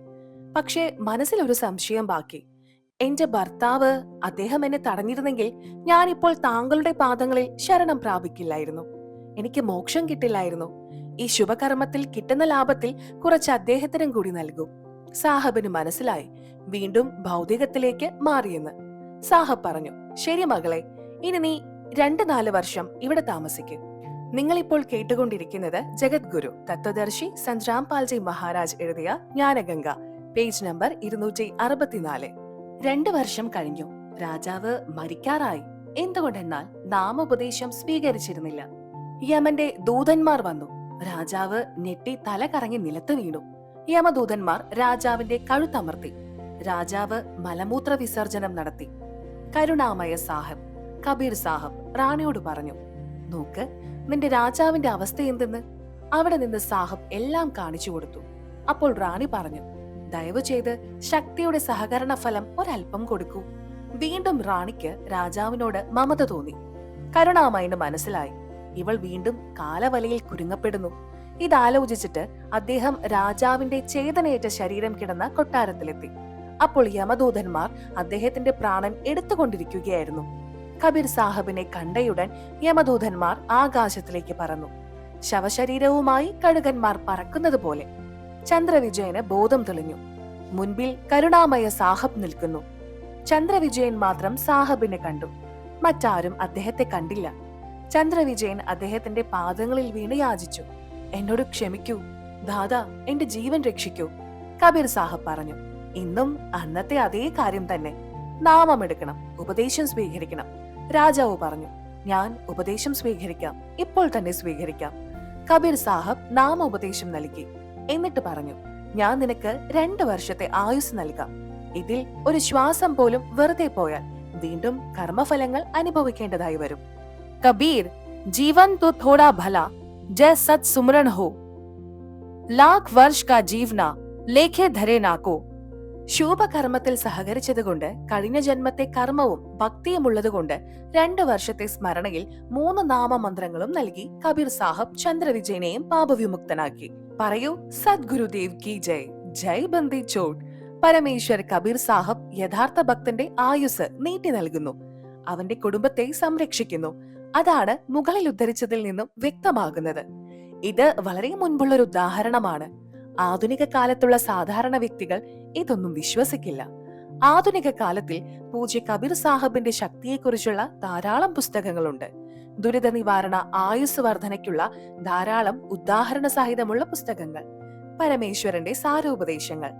പക്ഷേ മനസ്സിൽ ഒരു സംശയം ബാക്കി. എന്റെ ഭർത്താവ്, അദ്ദേഹം എന്നെ തടഞ്ഞിരുന്നെങ്കിൽ ഞാനിപ്പോൾ താങ്കളുടെ പാദങ്ങളിൽ ശരണം പ്രാപിക്കില്ലായിരുന്നു. എനിക്ക് മോക്ഷം കിട്ടില്ലായിരുന്നു. ഈ ശുഭകർമ്മത്തിൽ കിട്ടുന്ന ലാഭത്തിൽ കുറച്ച് അദ്ദേഹത്തിനും കൂടി നൽകൂ. സാഹബിന് മനസ്സിലായി വീണ്ടും ഭൗതികത്തിലേക്ക് മാറിയെന്ന്. സാഹബ് പറഞ്ഞു, ശരി മകളെ, ഇനി നീ 2-4 വർഷം ഇവിടെ താമസിക്കും. നിങ്ങളിപ്പോൾ കേട്ടുകൊണ്ടിരിക്കുന്നത് ജഗദ്ഗുരു തത്വദർശി സന്ത് രാംപാൽജി മഹാരാജ് എഴുതിയ ജ്ഞാനഗംഗ, പേജ് നമ്പർ 264. 2 വർഷം കഴിഞ്ഞു. രാജാവ് മരിക്കാറായി. എന്തുകൊണ്ടെന്നാൽ നാമോപദേശം സ്വീകരിച്ചിരുന്നില്ല. യമന്റെ ദൂതന്മാർ വന്നു. രാജാവ് ഞെട്ടി തല കറങ്ങി നിലത്ത് വീണു. യമദൂതന്മാർ രാജാവിന്റെ കഴുത്തമർത്തി. രാജാവ് മലമൂത്ര വിസർജനം നടത്തി. കരുണാമയ സാഹബ്, കബീർ സാഹബ് റാണിയോട് പറഞ്ഞു, നോക്ക്, നിന്റെ രാജാവിന്റെ അവസ്ഥ എന്തെന്ന്. അവിടെ നിന്ന് സാഹബ് എല്ലാം കാണിച്ചു കൊടുത്തു. അപ്പോൾ റാണി പറഞ്ഞു, ദയവ് ചെയ്ത് ശക്തിയുടെ സഹകരണ ഫലം ഒരൽപ്പം കൊടുക്കൂ. വീണ്ടും റാണിക്ക് രാജാവിനോട് മമത തോന്നി. കരുണാമയന് മനസ്സിലായി, ഇവൾ വീണ്ടും കാലവലയിൽ കുരുങ്ങപ്പെടുന്നു. ഇതാലോചിച്ചിട്ട് അദ്ദേഹം രാജാവിന്റെ ചേതനയേറ്റ ശരീരം കിടന്ന കൊട്ടാരത്തിലെത്തി. അപ്പോൾ യമദൂതന്മാർ അദ്ദേഹത്തിന്റെ പ്രാണൻ എടുത്തുകൊണ്ടിരിക്കുകയായിരുന്നു. കബീർ സാഹബിനെ കണ്ടയുടൻ യമദൂതന്മാർ ആകാശത്തിലേക്ക് പറന്നു. ശവശരീരവുമായി കഴുകന്മാർ പറക്കുന്നത് പോലെ. ചന്ദ്രവിജയന് ബോധം തെളിഞ്ഞു. മുൻപിൽ കരുണാമയ സാഹബ് നിൽക്കുന്നു. ചന്ദ്രവിജയൻ മാത്രം സാഹബിനെ കണ്ടു. മറ്റാരും അദ്ദേഹത്തെ കണ്ടില്ല. ചന്ദ്രവിജയൻ അദ്ദേഹത്തിന്റെ പാദങ്ങളിൽ വീണ് യാചിച്ചു, എന്നോട് ക്ഷമിക്കൂ ദാദാ, എന്റെ ജീവൻ രക്ഷിക്കൂ. കബീർ സാഹബ് പറഞ്ഞു, ഇന്നും അന്നത്തെ അതേ കാര്യം തന്നെ. നാമമെടുക്കണം, ഉപദേശം സ്വീകരിക്കണം. രാജാവ് പറഞ്ഞു, ഞാൻ ഉപദേശം സ്വീകരിക്കാം, ഇപ്പോൾ തന്നെ സ്വീകരിക്കാം. കബീർ സാഹബ് നാമോപദേശം നൽകി. എന്നിട്ട് പറഞ്ഞു, ഞാൻ നിനക്ക് 2 വർഷത്തെ ആയുസ് നൽകാം. ഇതിൽ ഒരു ശ്വാസം പോലും വെറുതെ പോയാൽ വീണ്ടും കർമ്മഫലങ്ങൾ അനുഭവിക്കേണ്ടതായി വരും. കബീർ, ജീവൻ तो थोड़ा भला जय सत सुमरण हो, लाख वर्ष का जीवना लेखे धरे नाको. ശുഭകർമ്മത്തിൽ സഹകരിച്ചതുകൊണ്ട്, കഴിഞ്ഞ ജന്മത്തെ കർമ്മവും ഭക്തിയും ഉള്ളതുകൊണ്ട് 2 വർഷത്തെ സ്മരണയിൽ 3 നാമമന്ത്രങ്ങളും നൽകി കബീർ സാഹബ് ചന്ദ്രവിജയനെയും പാപവിമുക്തനാക്കി. പറയൂ, സദ്ഗുരുദേവ് കി ജയ്, ജയ് ബന്ദി ചോട്. പരമേശ്വർ കബീർ സാഹബ് യഥാർത്ഥ ഭക്തന്റെ ആയുസ് നീട്ടി നൽകുന്നു. അവന്റെ കുടുംബത്തെ സംരക്ഷിക്കുന്നു. അതാണ് മുകളിൽ ഉദ്ധരിച്ചതിൽ നിന്നും വ്യക്തമാകുന്നത്. ഇത് വളരെ മുൻപുള്ള ഒരു ഉദാഹരണമാണ്. ആധുനിക കാലത്തുള്ള സാധാരണ വ്യക്തികൾ ഇതൊന്നും വിശ്വസിക്കില്ല. ആധുനിക കാലത്തിൽ പൂജ്യ കബീർ സാഹബിന്റെ ശക്തിയെക്കുറിച്ചുള്ള ധാരാളം പുസ്തകങ്ങളുണ്ട്. ദുരിത നിവാരണ, ആയുസ് വർധനയ്ക്കുള്ള ധാരാളം ഉദാഹരണ സഹിതമുള്ള പുസ്തകങ്ങൾ. പരമേശ്വരന്റെ സാരോപദേശങ്ങൾ.